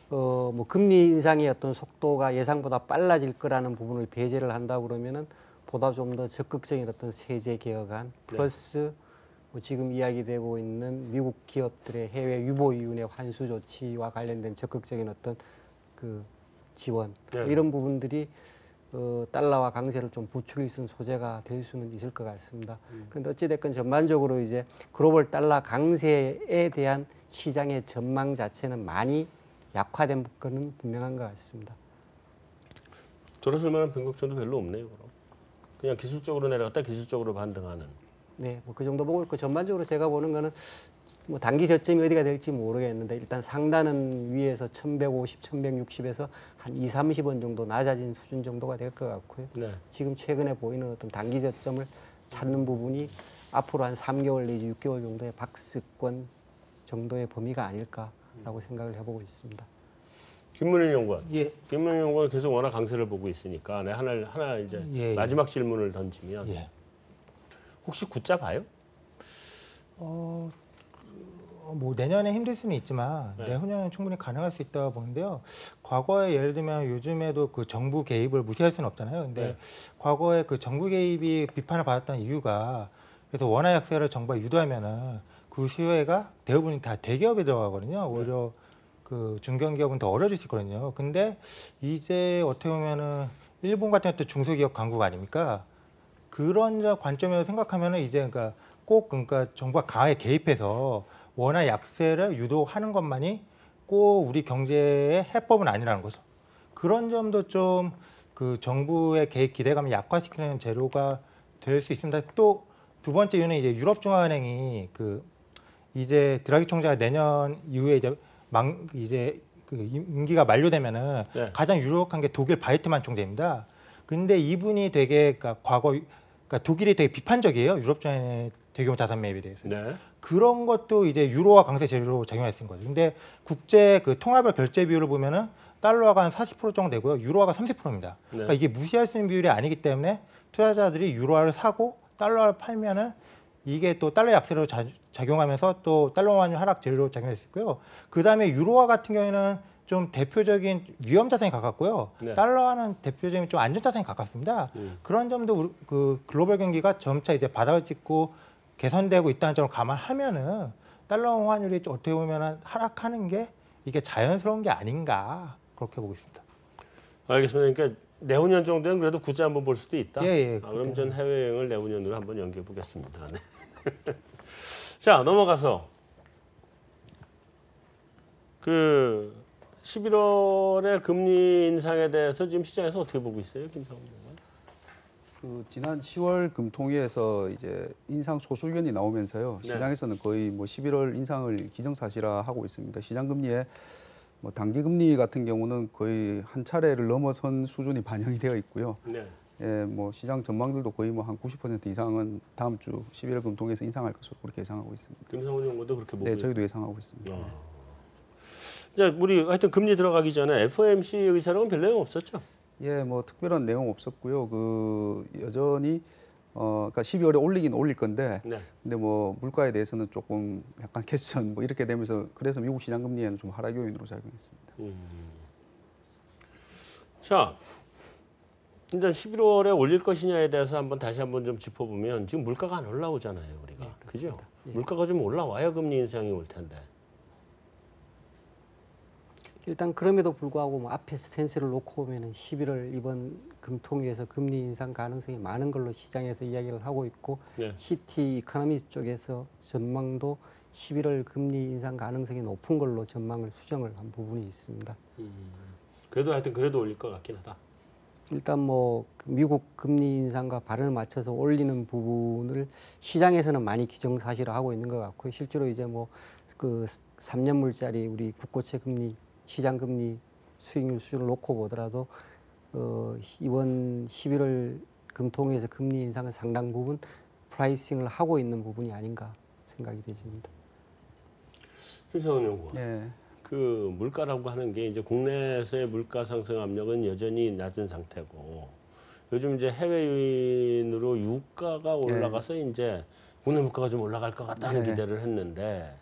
뭐 금리 인상의 어떤 속도가 예상보다 빨라질 거라는 부분을 배제를 한다 그러면은 보다 좀 더 적극적인 어떤 세제 개혁안 플러스 뭐 지금 이야기되고 있는 미국 기업들의 해외 유보이윤의 환수 조치와 관련된 적극적인 어떤 그 지원 이런 부분들이 달러와 강세를 좀 부추길 수 있는 소재가 될 수는 있을 것 같습니다. 그런데 어찌됐건 전반적으로 이제 글로벌 달러 강세에 대한 시장의 전망 자체는 많이 약화된 것은 분명한 것 같습니다. 돌아설 만한 변곡점도 별로 없네요. 그럼 그냥 기술적으로 내려갔다 기술적으로 반등하는. 네, 뭐 그 정도 보고 있고 전반적으로 제가 보는 거는 뭐 단기 저점이 어디가 될지 모르겠는데 일단 상단은 위에서 1150, 1160에서 한 2, 30원 정도 낮아진 수준 정도가 될 것 같고요. 네. 지금 최근에 보이는 어떤 단기 저점을 찾는 부분이 앞으로 한 3개월 내지 6개월 정도의 박스권 정도의 범위가 아닐까라고 생각을 해보고 있습니다. 김문일 연구원. 예. 김문일 연구원 계속 원화 강세를 보고 있으니까 하나 이제 마지막 질문을 던지면 혹시 굳자 봐요? 뭐 내년에 힘들 수는 있지만 내후년에는 충분히 가능할 수 있다고 보는데요. 과거에 예를 들면 요즘에도 그 정부 개입을 무시할 수는 없잖아요. 근데 과거에 그 정부 개입이 비판을 받았던 이유가 그래서 원화 약세를 정부가 유도하면은 그 수혜가 대부분이 다 대기업에 들어가거든요. 오히려 그 중견기업은 더 어려질 수 있거든요. 근데 이제 어떻게 보면은 일본 같은 것도 중소기업 강국 아닙니까? 그런 관점에서 생각하면은 이제 그러니까 정부가 강하게 개입해서 원화 약세를 유도하는 것만이 꼭 우리 경제의 해법은 아니라는 거죠. 그런 점도 좀 그 정부의 개입 기대감을 약화시키는 재료가 될 수 있습니다. 또 두 번째 이유는 이제 유럽중앙은행이 그 이제 드라기 총재가 내년 이후에 이제 그 임기가 만료되면은 가장 유력한 게 독일 바이트만 총재입니다. 근데 이분이 되게 그러니까 독일이 되게 비판적이에요. 유럽중앙은행의 대규모 자산 매입에 대해서. 그런 것도 이제 유로화 강세 재료로 작용했을 거죠. 근데 국제 그 통화별 결제 비율을 보면은 달러화가 한 40% 정도 되고요. 유로화가 30%입니다. 그러니까 이게 무시할 수 있는 비율이 아니기 때문에 투자자들이 유로화를 사고 달러를 팔면은 이게 또 달러 약세로 작용하면서 또 달러 환율 하락 재료로 작용할 수 있고요. 그다음에 유로화 같은 경우에는 좀 대표적인 위험 자산에 가깝고요. 달러화는 대표적인 좀 안전 자산에 가깝습니다. 그런 점도 그 글로벌 경기가 점차 이제 바닥을 찍고 개선되고 있다는 점을 감안하면은 달러 환율이 어떻게 보면은 하락하는 게 이게 자연스러운 게 아닌가 그렇게 보고 있습니다. 알겠습니다. 그러니까 내후년 정도는 그래도 굳이 한번 볼 수도 있다. 그럼 전 해외여행을 내후년으로 한번 연기해 보겠습니다. 자, 넘어가서 그 11월에 금리 인상에 대해서 지금 시장에서 어떻게 보고 있어요, 김상훈 의원? 그 지난 10월 금통위에서 이제 인상 소수 의견이 나오면서요. 시장에서는 거의 뭐 11월 인상을 기정사실화하고 있습니다. 시장 금리에 뭐 단기 금리 같은 경우는 거의 한 차례를 넘어선 수준이 반영이 되어 있고요. 뭐 시장 전망들도 거의 뭐 한 90% 이상은 다음 주 11월 금통위에서 인상할 것으로 그렇게 예상하고 있습니다. 김상훈 의원도 그렇게 보고 저희도 예상하고 있습니다. 자, 우리 하여튼 금리 들어가기 전에 FOMC 의사록은 별 내용 없었죠? 뭐 특별한 내용 없었고요. 그 여전히 그러니까 12월에 올리긴 올릴 건데, 네. 근데 뭐 물가에 대해서는 조금 약간 캐션 뭐 이렇게 되면서 그래서 미국 시장 금리에는 좀 하락 요인으로 작용했습니다. 자, 일단 11월에 올릴 것이냐에 대해서 다시 한번 좀 짚어보면 지금 물가가 안 올라오잖아요, 우리가. 네, 그죠? 그렇습니다. 예. 물가가 좀 올라와야 금리 인상이 올 텐데. 일단 그럼에도 불구하고 뭐 앞에 스탠스를 놓고 보면은 11월 이번 금통위에서 금리 인상 가능성이 많은 걸로 시장에서 이야기를 하고 있고 네. 시티 이코노미 쪽에서 전망도 11월 금리 인상 가능성이 높은 걸로 전망을 수정을 한 부분이 있습니다. 그래도 하여튼 그래도 올릴 것 같긴 하다. 일단 뭐 미국 금리 인상과 발을 맞춰서 올리는 부분을 시장에서는 많이 기정사실화하고 있는 것 같고요. 실제로 이제 뭐 그 3년물짜리 우리 국고채 금리, 시장 금리 수익률 수준을 놓고 보더라도 이번 11월 금통위에서 금리 인상은 상당 부분 프라이싱을 하고 있는 부분이 아닌가 생각이 되십니다. 김성훈 연구원. 네. 그 물가라고 하는 게 이제 국내에서의 물가 상승 압력은 여전히 낮은 상태고 요즘 이제 해외 요인으로 유가가 올라가서 이제 국내 물가가 좀 올라갈 것 같다는 네. 기대를 했는데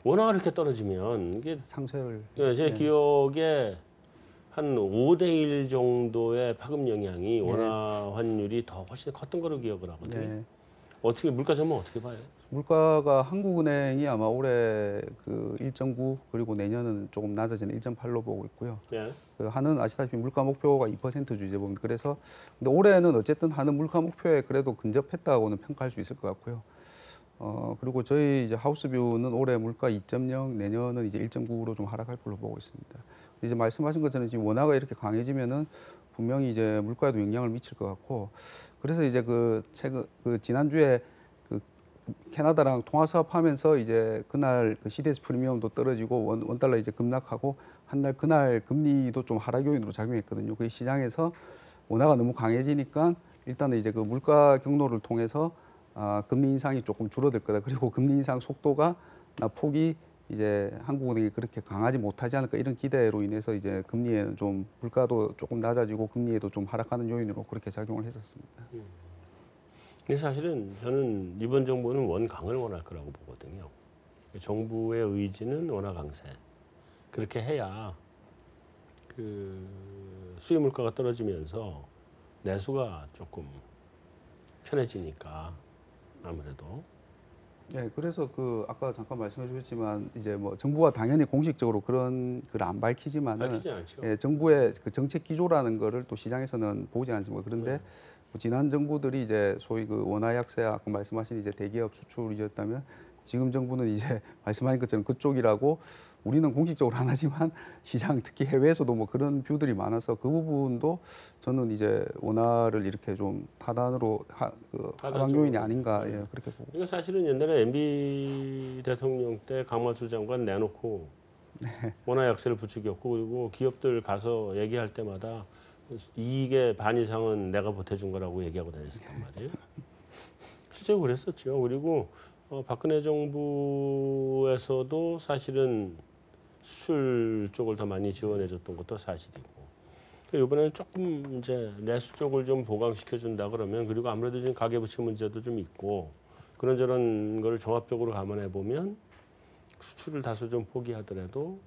워낙 이렇게 떨어지면 이게 상쇄를 제 기억에 한 5대1 정도의 파급 영향이 원화 환율이 더 훨씬 컸던 거로 기억을 하거든요. 네. 어떻게 물가 전망 어떻게 봐요? 물가가 한국은행이 아마 올해 그 1.9 그리고 내년은 조금 낮아지는 1.8로 보고 있고요. 예. 그 한은 아시다시피 물가 목표가 2% 주제 보면 그래서 근데 올해는 어쨌든 한은 물가 목표에 그래도 근접했다고는 평가할 수 있을 것 같고요. 그리고 저희 이제 하우스뷰는 올해 물가 2.0 내년은 이제 1.9로 좀 하락할 걸로 보고 있습니다. 이제 말씀하신 것처럼 지금 원화가 이렇게 강해지면은 분명히 이제 물가에도 영향을 미칠 것 같고 그래서 이제 최근 지난주에 캐나다랑 통화 사업하면서 이제 그날 그 CDS 프리미엄도 떨어지고 원 달러 이제 급락하고 그날 금리도 좀 하락 요인으로 작용했거든요. 그 시장에서 원화가 너무 강해지니까 일단은 이제 그 물가 경로를 통해서 금리 인상이 조금 줄어들 거다. 그리고 금리 인상 속도가 폭이 이제 한국은행이 그렇게 강하지 못하지 않을까 이런 기대로 인해서 이제 금리에는 좀 물가도 조금 낮아지고 금리에도 좀 하락하는 요인으로 그렇게 작용을 했었습니다. 근데 사실은 저는 이번 정부는 원강을 원할 거라고 보거든요. 정부의 의지는 원화 강세. 그렇게 해야 그 수입 물가가 떨어지면서 내수가 조금 편해지니까 아무래도. 네, 그래서 아까 잠깐 말씀해 주셨지만 이제 뭐 정부가 당연히 공식적으로 그런 걸 안 밝히지만은 밝히지 않죠. 예, 정부의 그 정책 기조라는 거를 또 시장에서는 보지 않습니다. 그런데 지난 정부들이 이제 소위 그 원화 약세 아까 말씀하신 이제 대기업 수출이었다면 지금 정부는 이제 말씀하신 것처럼 그쪽이라고 우리는 공식적으로 안 하지만 시장 특히 해외에서도 뭐 그런 뷰들이 많아서 그 부분도 저는 이제 원화를 이렇게 좀 타단으로 하락 요인이 아닌가 예, 그렇게 보고. 이거 사실은 옛날에 MB 대통령 때 강만수 장관 내놓고 원화 약세를 부추겼고 그리고 기업들 가서 얘기할 때마다 이익의 반 이상은 내가 보태준 거라고 얘기하고 다녔었단 말이에요. 실제로 그랬었죠. 그리고 박근혜 정부에서도 사실은 수출 쪽을 더 많이 지원해줬던 것도 사실이고 이번에는 조금 이제 내수 쪽을 좀 보강시켜 준다 그러면 그리고 아무래도 지금 가계부채 문제도 좀 있고 그런저런 걸 종합적으로 감안해 보면 수출을 다소 좀 포기하더라도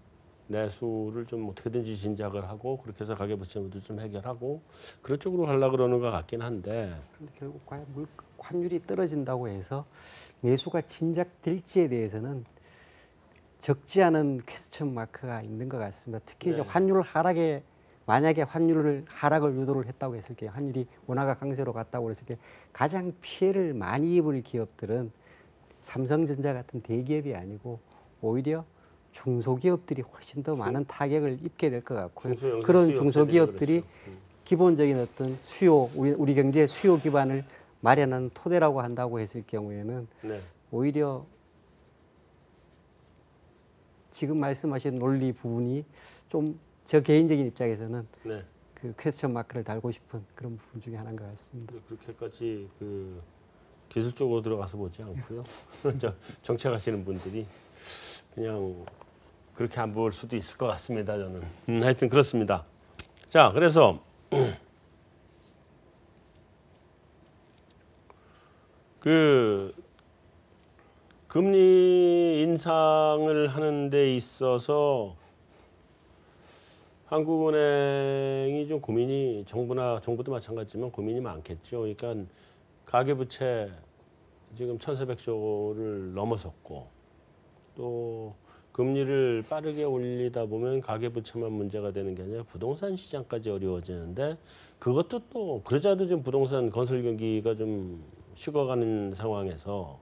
내수를 좀 어떻게든지 진작을 하고 그렇게 해서 가계부채 문제도 좀 해결하고 그런 쪽으로 하려고 그러는 것 같긴 한데 그런데 결국 과연 환율이 떨어진다고 해서 내수가 진작될지에 대해서는 적지 않은 퀘스천 마크가 있는 것 같습니다. 특히 이제 환율 하락에 만약에 환율을 하락을 유도를 했다고 했을 때 환율이 원화가 강세로 갔다고 했을 때 가장 피해를 많이 입을 기업들은 삼성전자 같은 대기업이 아니고 오히려 중소기업들이 훨씬 더 많은 타격을 입게 될 것 같고요. 그런 중소기업들이 기본적인 어떤 수요, 우리 경제의 수요 기반을 마련하는 토대라고 한다고 했을 경우에는 오히려 지금 말씀하신 논리 부분이 좀 저 개인적인 입장에서는 그 퀘스천 마크를 달고 싶은 그런 부분 중에 하나인 것 같습니다. 그렇게까지 그 기술적으로 들어가서 보지 않고요. 정책하시는 분들이 그냥 그렇게 안 볼 수도 있을 것 같습니다. 저는 하여튼 그렇습니다. 자, 그래서 그 금리 인상을 하는 데 있어서 한국은행이 좀 고민이 정부도 마찬가지지만 고민이 많겠죠. 그러니까 가계부채 지금 1,400조를 넘어섰고 또 금리를 빠르게 올리다 보면 가계부채만 문제가 되는 게 아니라 부동산 시장까지 어려워지는데 그것도 또 그러자도 지금 부동산 건설 경기가 좀 식어가는 상황에서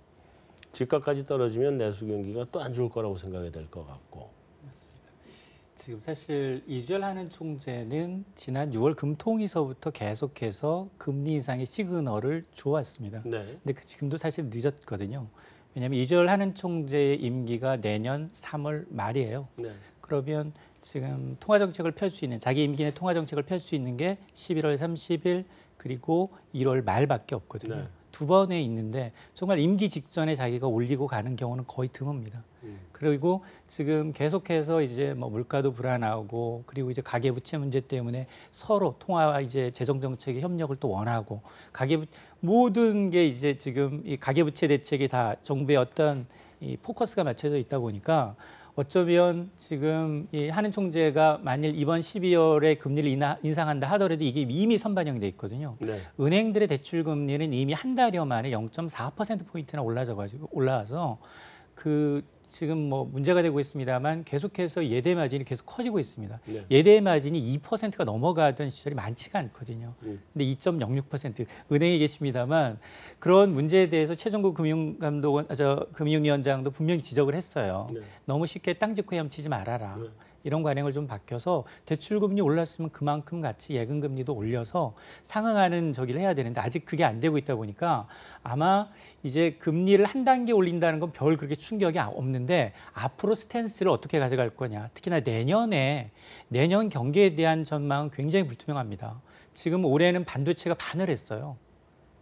집값까지 떨어지면 내수 경기가 또 안 좋을 거라고 생각이 될 것 같고. 지금 사실 이주열 한은 총재는 지난 6월 금통위서부터 계속해서 금리 인상의 시그널을 줘왔습니다. 네. 근데 지금도 사실 늦었거든요. 왜냐하면 이주열 한은 총재의 임기가 내년 3월 말이에요. 네. 그러면 지금 통화정책을 펼 수 있는 자기 임기 내 통화정책을 펼 수 있는 게 11월 30일 그리고 1월 말밖에 없거든요. 네. 두 번에 있는데 정말 임기 직전에 자기가 올리고 가는 경우는 거의 드뭅니다. 그리고 지금 계속해서 이제 뭐 물가도 불안하고 그리고 이제 가계부채 문제 때문에 서로 통화와 이제 재정정책의 협력을 또 원하고 모든 게 이제 지금 이 가계부채 대책이 다 정부의 어떤 이 포커스가 맞춰져 있다 보니까 어쩌면 지금 이 한은 총재가 만일 이번 12월에 금리를 인상한다 하더라도 이게 이미 선반영이 돼 있거든요. 네. 은행들의 대출 금리는 이미 한 달여 만에 0.4%포인트나 올라와서 그 지금 뭐 문제가 되고 있습니다만 계속해서 예대 마진이 계속 커지고 있습니다. 네. 예대 마진이 2%가 넘어가던 시절이 많지가 않거든요. 근데 2.06% 은행에 계십니다만 그런 문제에 대해서 최종국 금융위원장도 분명히 지적을 했어요. 네. 너무 쉽게 땅 짚고 헤엄치지 말아라. 네. 이런 관행을 좀 바뀌어서 대출금리 올랐으면 그만큼 같이 예금금리도 올려서 상응하는 저기를 해야 되는데 아직 그게 안 되고 있다 보니까 아마 이제 금리를 한 단계 올린다는 건 별 그렇게 충격이 없는데 앞으로 스탠스를 어떻게 가져갈 거냐. 특히나 내년 경기에 대한 전망은 굉장히 불투명합니다. 지금 올해는 반도체가 반을 했어요.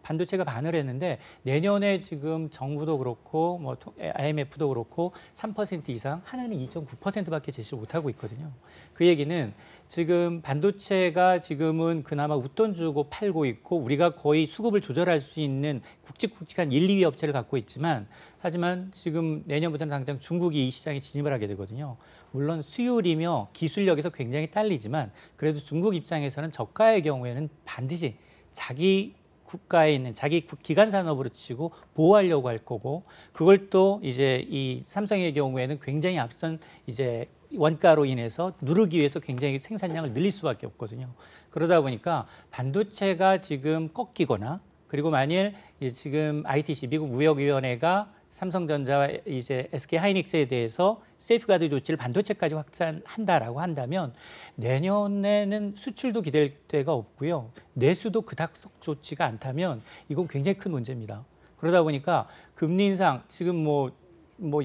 반도체가 반을 했는데 내년에 지금 정부도 그렇고 뭐 IMF도 그렇고 3% 이상 하나는 2.9%밖에 제시를 못하고 있거든요. 그 얘기는 지금 반도체가 지금은 그나마 웃돈 주고 팔고 있고 우리가 거의 수급을 조절할 수 있는 굵직굵직한 1, 2위 업체를 갖고 있지만 하지만 지금 내년부터는 당장 중국이 이 시장에 진입을 하게 되거든요. 물론 수율이며 기술력에서 굉장히 딸리지만 그래도 중국 입장에서는 저가의 경우에는 반드시 자기 국가에 있는 자기 기간 산업으로 치고 보호하려고 할 거고 그걸 또 이제 이 삼성의 경우에는 굉장히 앞선 이제 원가로 인해서 누르기 위해서 굉장히 생산량을 늘릴 수밖에 없거든요. 그러다 보니까 반도체가 지금 꺾이거나 그리고 만일 지금 ITC 미국 무역위원회가 삼성전자와 이제 SK 하이닉스에 대해서 세이프가드 조치를 반도체까지 확산한다라고 한다면 내년에는 수출도 기댈 데가 없고요. 내수도 그닥 썩 좋지가 않다면 이건 굉장히 큰 문제입니다. 그러다 보니까 금리 인상 지금 뭐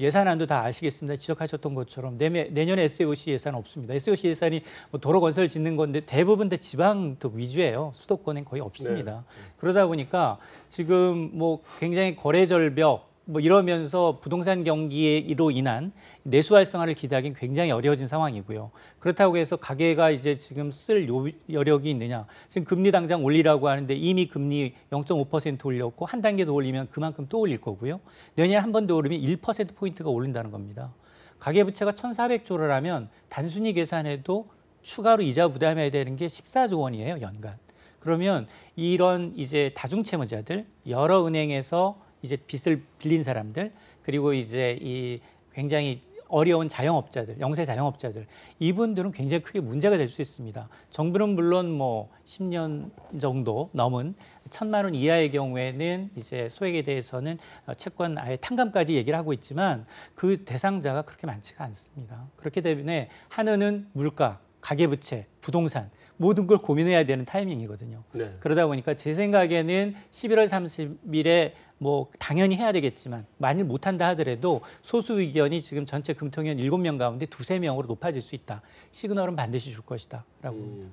예산안도 다 아시겠습니다. 지적하셨던 것처럼 내년에 SAOC 예산 없습니다. SAOC 예산이 뭐 도로 건설 짓는 건데 대부분 다 지방 위주예요. 수도권엔 거의 없습니다. 네. 그러다 보니까 지금 뭐 굉장히 거래 절벽 뭐 이러면서 부동산 경기로 인한 내수 활성화를 기대하기는 굉장히 어려워진 상황이고요. 그렇다고 해서 가계가 이제 지금 쓸 여력이 있느냐. 지금 금리 당장 올리라고 하는데 이미 금리 0.5% 올렸고 한 단계 더 올리면 그만큼 또 올릴 거고요. 내년에 한 번 더 오르면 1%포인트가 오른다는 겁니다. 가계부채가 1,400조를 하면 단순히 계산해도 추가로 이자 부담해야 되는 게 14조 원이에요, 연간. 그러면 이런 이제 다중채무자들, 여러 은행에서 이제 빚을 빌린 사람들 그리고 이제 이 굉장히 어려운 자영업자들, 영세 자영업자들 이분들은 굉장히 크게 문제가 될 수 있습니다. 정부는 물론 뭐 10년 정도 넘은 1,000만 원 이하의 경우에는 이제 소액에 대해서는 채권 아예 탕감까지 얘기를 하고 있지만 그 대상자가 그렇게 많지가 않습니다. 그렇기 때문에 한은은 물가, 가계부채, 부동산 모든 걸 고민해야 되는 타이밍이거든요. 네. 그러다 보니까 제 생각에는 11월 30일에 뭐 당연히 해야 되겠지만 만일 못한다 하더라도 소수 의견이 지금 전체 금통위원 7명 가운데 2~3명으로 높아질 수 있다. 시그널은 반드시 줄 것이다. 라고 봅니다.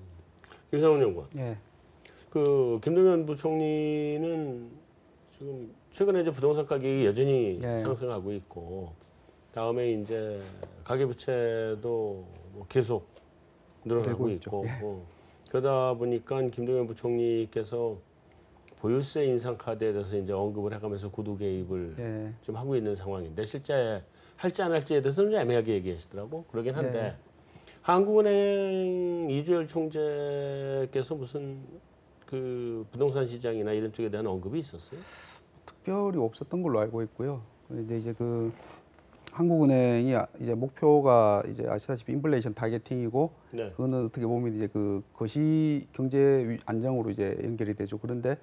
김상훈 연구원. 네. 그 김동연 부총리는 지금 최근에 이제 부동산 가격이 여전히 네. 상승하고 있고 다음에 이제 가계부채도 뭐 계속 늘어나고 있고 그러다 보니까 김동연 부총리께서 보유세 인상 카드에 대해서 이제 언급을 해가면서 구두 개입을 예. 지금 하고 있는 상황인데 실제 할지 안 할지에 대해서는 좀 애매하게 얘기하시더라고. 그러긴 한데 한국은행 이주열 총재께서 무슨 그 부동산 시장이나 이런 쪽에 대한 언급이 있었어요? 특별히 없었던 걸로 알고 있고요. 근데 이제 그 한국은행이 이제 목표가 이제 아시다시피 인플레이션 타겟팅이고 네. 그거는 어떻게 보면 이제 그 거시 경제 안정으로 이제 연결이 되죠. 그런데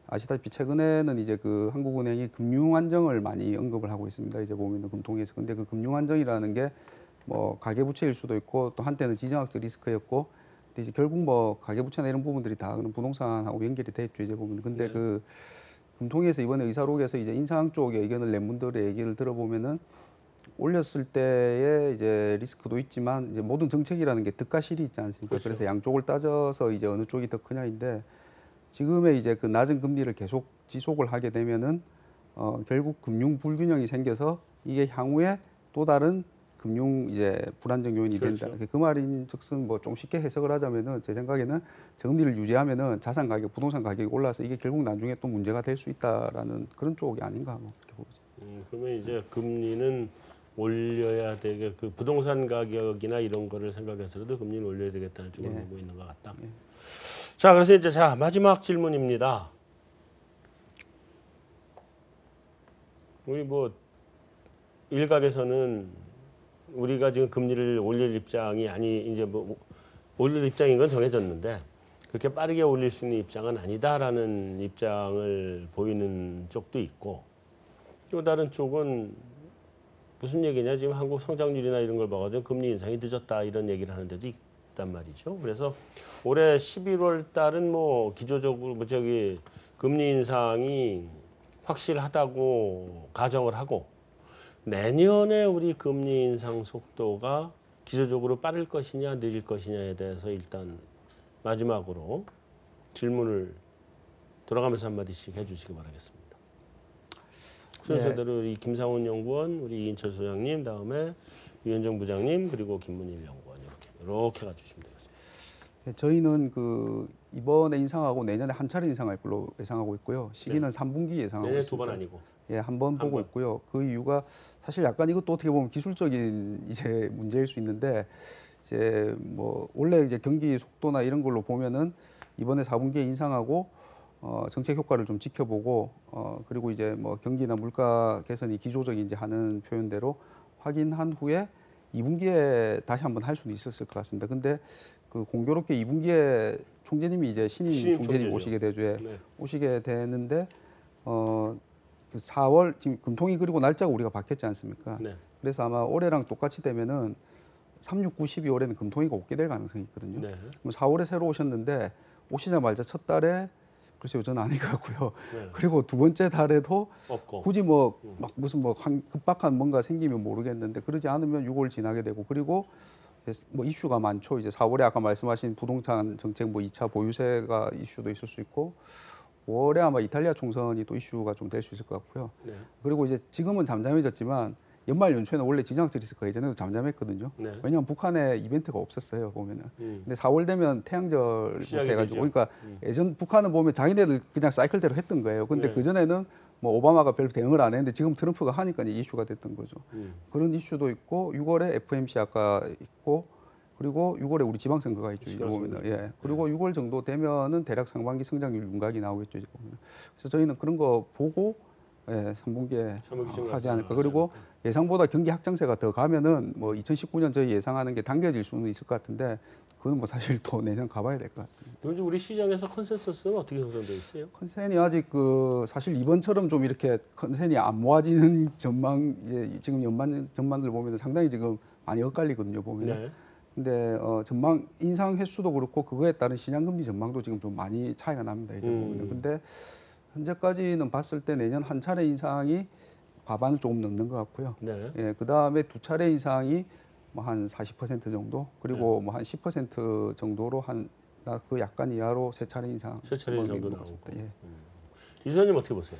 아시다시피 최근에는 이제 그 한국은행이 금융 안정을 많이 언급을 하고 있습니다. 이제 보면은 금통위에서. 근데 그 금융 안정이라는 게 뭐 가계부채일 수도 있고 또 한때는 지정학적 리스크였고 근데 이제 결국 뭐 가계부채나 이런 부분들이 다 그런 부동산하고 연결이 돼 있죠. 이제 보면. 근데 네. 그 금통위에서 이번에 의사록에서 이제 인상 쪽의 의견을 낸 분들의 얘기를 들어보면은 올렸을 때의 이제 리스크도 있지만 이제 모든 정책이라는 게 득과 실이 있지 않습니까? 그렇죠. 그래서 양쪽을 따져서 이제 어느 쪽이 더 크냐인데 지금의 이제 그 낮은 금리를 계속 지속을 하게 되면은 결국 금융 불균형이 생겨서 이게 향후에 또 다른 금융 이제 불안정 요인이 된다. 그렇죠. 그 말인즉슨 뭐 좀 쉽게 해석을 하자면은 제 생각에는 저금리를 유지하면은 자산 가격, 부동산 가격이 올라서 이게 결국 나중에 또 문제가 될 수 있다라는 그런 쪽이 아닌가 뭐 그렇게 보죠. 그러면 이제 금리는 올려야 되게 그 부동산 가격이나 이런 거를 생각해서라도 금리는 올려야 되겠다는 쪽으로 예. 보고 있는 것 같다. 예. 자, 그래서 이제 자 마지막 질문입니다. 우리 뭐 일각에서는 우리가 지금 금리를 올릴 입장이 아니 이제 뭐 올릴 입장인 건 정해졌는데 그렇게 빠르게 올릴 수 있는 입장은 아니다라는 입장을 보이는 쪽도 있고 또 다른 쪽은 무슨 얘기냐 지금 한국 성장률이나 이런 걸 봐가지고 금리 인상이 늦었다 이런 얘기를 하는 데도 있단 말이죠. 그래서 올해 11월 달은 뭐 기조적으로 뭐 저기 금리 인상이 확실하다고 가정을 하고 내년에 우리 금리 인상 속도가 기조적으로 빠를 것이냐 느릴 것이냐에 대해서 일단 마지막으로 질문을 돌아가면서 한마디씩 해주시기 바라겠습니다. 순서대로 우리 김상훈 연구원, 우리 이인철 소장님, 다음에 유현정 부장님, 그리고 김문일 연구원 이렇게 가주시면 되겠습니다. 네, 저희는 그 이번에 인상하고 내년에 한 차례 인상할 걸로 예상하고 있고요. 시기는 3분기 예상하고 내년 있습니다. 두 번 아니고. 예, 한 번 보고 번. 있고요. 그 이유가 사실 약간 이것도 어떻게 보면 기술적인 이제 문제일 수 있는데 이제 뭐 원래 이제 경기 속도나 이런 걸로 보면은 이번에 4분기에 인상하고 정책 효과를 좀 지켜보고 그리고 이제 뭐 경기나 물가 개선이 기조적인지 하는 표현대로 확인한 후에 2분기에 다시 한번 할 수는 있었을 것 같습니다. 근데 그 공교롭게 2분기에 총재님이 이제 신임 총재님 총재죠. 오시게 되죠. 네. 오시게 되는데 그 4월 지금 금통위 그리고 날짜가 우리가 바뀌었지 않습니까? 네. 그래서 아마 올해랑 똑같이 되면은 3, 6, 9, 12월에는 금통위가 없게 될 가능성이 있거든요. 네. 그럼 4월에 새로 오셨는데 오시자마자 첫 달에 글쎄요 저는 아닌 것 같고요. 네. 그리고 두 번째 달에도 없고. 굳이 뭐 막 무슨 뭐 급박한 뭔가 생기면 모르겠는데 그러지 않으면 6월 지나게 되고 그리고 뭐 이슈가 많죠. 이제 4월에 아까 말씀하신 부동산 정책 뭐 2차 보유세가 이슈도 있을 수 있고 5월에 아마 이탈리아 총선이 또 이슈가 좀 될 수 있을 것 같고요. 네. 그리고 이제 지금은 잠잠해졌지만 연말 연초에는 원래 지정학적 리스크가 예전에도 잠잠했거든요. 네. 왜냐하면 북한에 이벤트가 없었어요 보면은. 음. 근데 4월 되면 태양절 시작이 해가지고 되죠. 그러니까 예전 북한은 보면 자기네들 그냥 사이클대로 했던 거예요. 근데 네. 그 전에는 뭐 오바마가 별로 대응을 안 했는데 지금 트럼프가 하니까 이제 이슈가 됐던 거죠. 그런 이슈도 있고 6월에 FMC 아까 있고 그리고 6월에 우리 지방선거가 있죠. 이제 보면은 예. 그리고 6월 정도 되면은 대략 상반기 성장률 윤곽이 나오겠죠. 이제 보면. 그래서 저희는 그런 거 보고 예, 3분기에 하지 않을까. 그리고 예상보다 경기 확장세가 더 가면은 뭐 2019년 저희 예상하는 게 당겨질 수는 있을 것 같은데 그건 뭐 사실 또 내년 가봐야 될 것 같습니다. 요즘 우리 시장에서 컨센서스는 어떻게 형성돼 있어요? 컨센이 아직 그 사실 이번처럼 좀 이렇게 컨센이 안 모아지는 전망 이제 지금 연말 전망들 보면 상당히 지금 많이 엇갈리거든요 보면. 네. 근데 전망 인상 횟수도 그렇고 그거에 따른 시장 금리 전망도 지금 좀 많이 차이가 납니다 이제 보면. 근데 현재까지는 봤을 때 내년 한 차례 인상이 과반을 조금 넘는 것 같고요. 네. 예, 그 다음에 두 차례 인상이 뭐 한 40% 정도 그리고 뭐 한 10% 정도로 한 그 약간 이하로 세 차례 인상. 세 차례 정도 정도 있는 것 나오고. 같습니다. 예. 이사님 어떻게 보세요?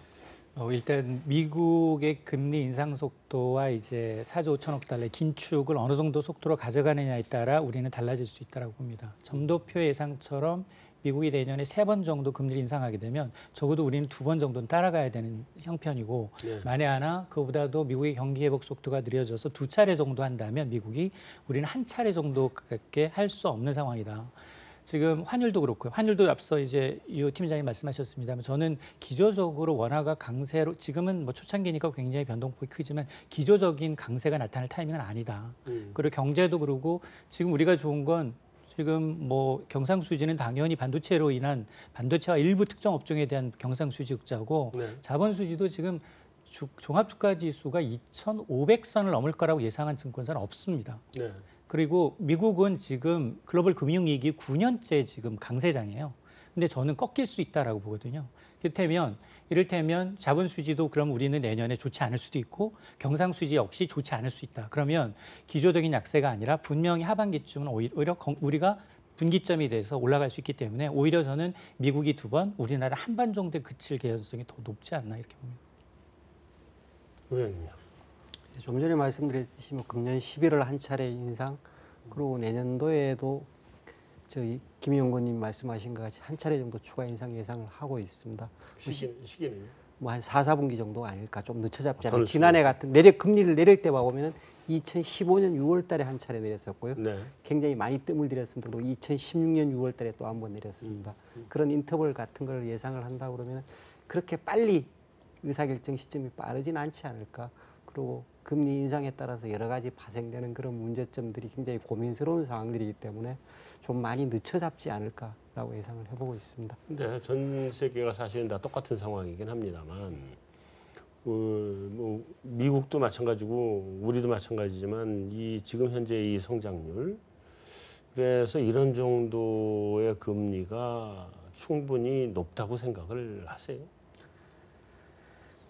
일단 미국의 금리 인상 속도와 이제 4조 5천억 달러의 긴축을 어느 정도 속도로 가져가느냐에 따라 우리는 달라질 수 있다고 봅니다. 점도표 예상처럼 미국이 내년에 3번 정도 금리를 인상하게 되면 적어도 우리는 2번 정도는 따라가야 되는 형편이고 네. 만에 하나 그보다도 미국의 경기 회복 속도가 느려져서 2차례 정도 한다면 미국이 우리는 1차례 정도밖에 할 수 없는 상황이다. 지금 환율도 그렇고요. 환율도 앞서 이제 유 팀장님 말씀하셨습니다만 저는 기조적으로 원화가 강세로 지금은 뭐 초창기니까 굉장히 변동폭이 크지만 기조적인 강세가 나타날 타이밍은 아니다. 그리고 경제도 그러고 지금 우리가 좋은 건 지금 뭐 경상수지는 당연히 반도체로 인한 반도체와 일부 특정 업종에 대한 경상수지 흑자고 네. 자본수지도 지금 종합주가지수가 2,500선을 넘을 거라고 예상한 증권사는 없습니다. 네. 그리고 미국은 지금 글로벌 금융위기 9년째 지금 강세장이에요. 근데 저는 꺾일 수 있다라고 보거든요. 이를테면 자본수지도 그럼 우리는 내년에 좋지 않을 수도 있고 경상수지 역시 좋지 않을 수 있다. 그러면 기조적인 약세가 아니라 분명히 하반기쯤은 오히려 우리가 분기점이 돼서 올라갈 수 있기 때문에 오히려 저는 미국이 2번, 우리나라 한 번 정도에 그칠 개연성이 더 높지 않나 이렇게 봅니다. 의원님요. 좀 전에 말씀드렸듯이 뭐 금년 11월 한 차례 인상, 그리고 내년도에도 저희 김 연구원님 말씀하신 것 같이 한 차례 정도 추가 인상 예상을 하고 있습니다. 시기는요? 뭐 한 4, 4분기 정도 아닐까, 좀 늦춰잡지 더 않을까. 늦추고. 지난해 같은 금리를 내릴 때 보면은 2015년 6월 달에 한 차례 내렸었고요. 네. 굉장히 많이 뜸을 들였습니다. 그리고 2016년 6월 달에 또 한 번 내렸습니다. 그런 인터벌 같은 걸 예상을 한다 그러면 그렇게 빨리 의사결정 시점이 빠르진 않지 않을까. 그리고 금리 인상에 따라서 여러 가지 파생되는 그런 문제점들이 굉장히 고민스러운 상황들이기 때문에 좀 많이 늦춰잡지 않을까라고 예상을 해보고 있습니다. 근데 전 세계가 사실은 다 똑같은 상황이긴 합니다만, 뭐 미국도 마찬가지고 우리도 마찬가지지만 이 지금 현재 이 성장률, 그래서 이런 정도의 금리가 충분히 높다고 생각을 하세요?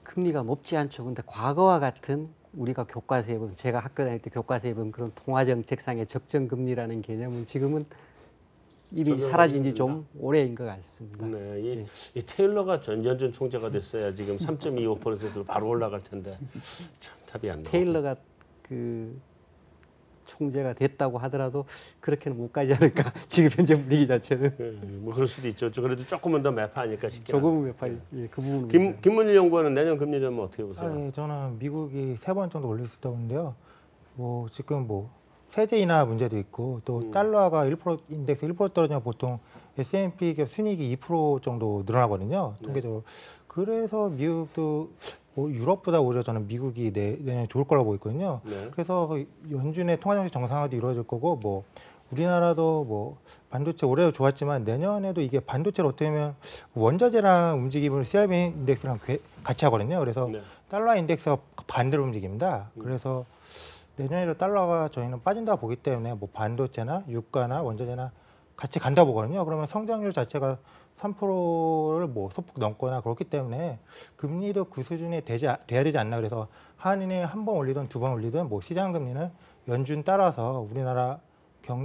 금리가 높지 않죠. 근데 과거와 같은 우리가 교과서에 보면, 제가 학교 다닐 때 교과서에 보면 그런 통화정책상의 적정금리라는 개념은 지금은 이미 사라진 지 좀 오래인 것 같습니다. 네, 이 테일러가 연준 총재가 됐어야 지금 3.25%로 바로 올라갈 텐데 참 답이 안 나와요. 테일러가 그 총재가 됐다고 하더라도 그렇게는 못 가지 않을까. 지금 현재 분위기 자체는 뭐 그럴 수도 있죠. 그래도 조금은 더 매파하니까 싶긴 조금은 매파이. 예, 그 부분은. 김문일 연구원은 내년 금리 좀 어떻게 보세요? 예, 저는 미국이 3번 정도 올릴 수 있다고 보는데요. 뭐 지금 뭐 세제 인하 문제도 있고 또 달러가 1% 인덱스 1% 떨어지면 보통 S&P 기업 순이익이 2% 정도 늘어나거든요. 통계적으로. 그래서 미국도 뭐 유럽보다 오히려 저는 미국이 내년에 좋을 거라고 보고 있거든요. 네. 그래서 연준의 통화정책 정상화도 이루어질 거고 뭐 우리나라도 뭐 반도체 올해도 좋았지만 내년에도 이게 반도체를 어떻게 보면 원자재랑 움직임을 CRB 인덱스랑 같이 하거든요. 그래서 네. 달러 인덱스가 반대로 움직입니다. 그래서 내년에도 달러가 저희는 빠진다고 보기 때문에 뭐 반도체나 유가나 원자재나 같이 간다 보거든요. 그러면 성장률 자체가 3%를 뭐 소폭 넘거나 그렇기 때문에 금리도 그 수준에 돼야 되지 않나. 그래서 한인이 한 번 올리든 2번 올리든 뭐 시장 금리는 연준 따라서 우리나라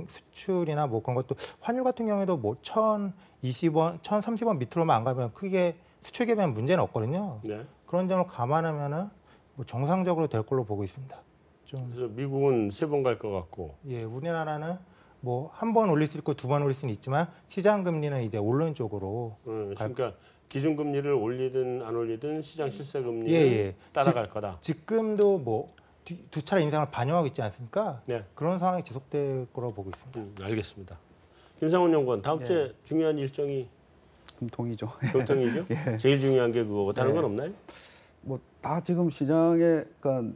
수출이나 뭐 그런 것도 환율 같은 경우에도 뭐 1,020원, 1,030원 밑으로만 안 가면 크게 수출 개면 문제는 없거든요. 네. 그런 점을 감안하면은 뭐 정상적으로 될 걸로 보고 있습니다. 좀 그래서 미국은 3번 갈 것 같고, 예, 우리나라는 뭐 한 번 올릴 수 있고 2번 올릴 수는 있지만 시장 금리는 이제 오른 쪽으로 그러니까 기준금리를 올리든 안 올리든 시장 실세 금리는 예. 따라갈 거다. 지금도 뭐 두 차례 인상을 반영하고 있지 않습니까? 네. 그런 상황이 지속될 거라고 보고 있습니다. 알겠습니다. 김상훈 연구원, 다음 주에 중요한 일정이 금통이죠. 교통이죠? 제일 중요한 게 그거고 다른 건 없나요? 뭐 다 지금 시장에 그러니까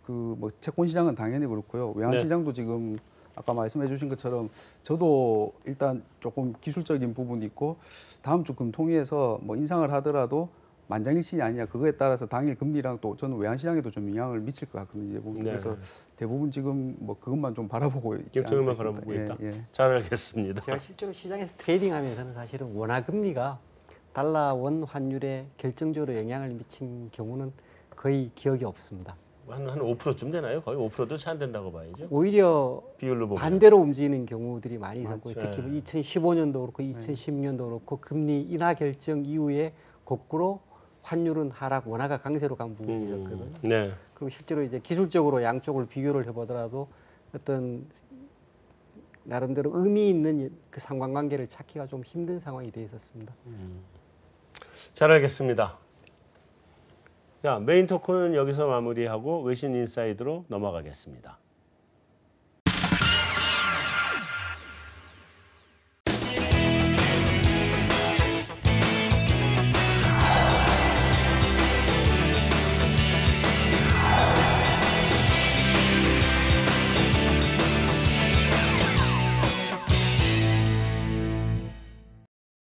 그 뭐 채권 시장은 당연히 그렇고요. 외환 네. 시장도 지금 아까 말씀해 주신 것처럼 저도 일단 조금 기술적인 부분이 있고 다음 주 금통위에서 뭐 인상을 하더라도 만장일치냐 아니냐 그거에 따라서 당일 금리랑 또 저는 외환 시장에도 좀 영향을 미칠 것 같거든요. 이제 보면. 네. 그래서 대부분 지금 뭐 그것만 좀 바라보고 있지 김통일만 않을까 바라보고 싶습니다. 있다. 예. 잘 알겠습니다. 제가 실제로 시장에서 트레이딩하면서는 사실은 원화 금리가 달러 원 환율에 결정적으로 영향을 미친 경우는 거의 기억이 없습니다. 한 5%쯤 되나요? 거의 5%도 차 안 된다고 봐야죠. 오히려 비율로 보면. 반대로 움직이는 경우들이 많이 있었고, 맞죠. 특히 2015년도 그렇고 2016년도 그렇고 금리 인하 결정 이후에 거꾸로 환율은 하락, 원화가 강세로 간 부분이 있었거든요. 네. 그리고 실제로 이제 기술적으로 양쪽을 비교를 해보더라도 어떤 나름대로 의미 있는 그 상관관계를 찾기가 좀 힘든 상황이 돼 있었습니다. 잘 알겠습니다. 자, 메인 토크는 여기서 마무리하고 외신 인사이드로 넘어가겠습니다.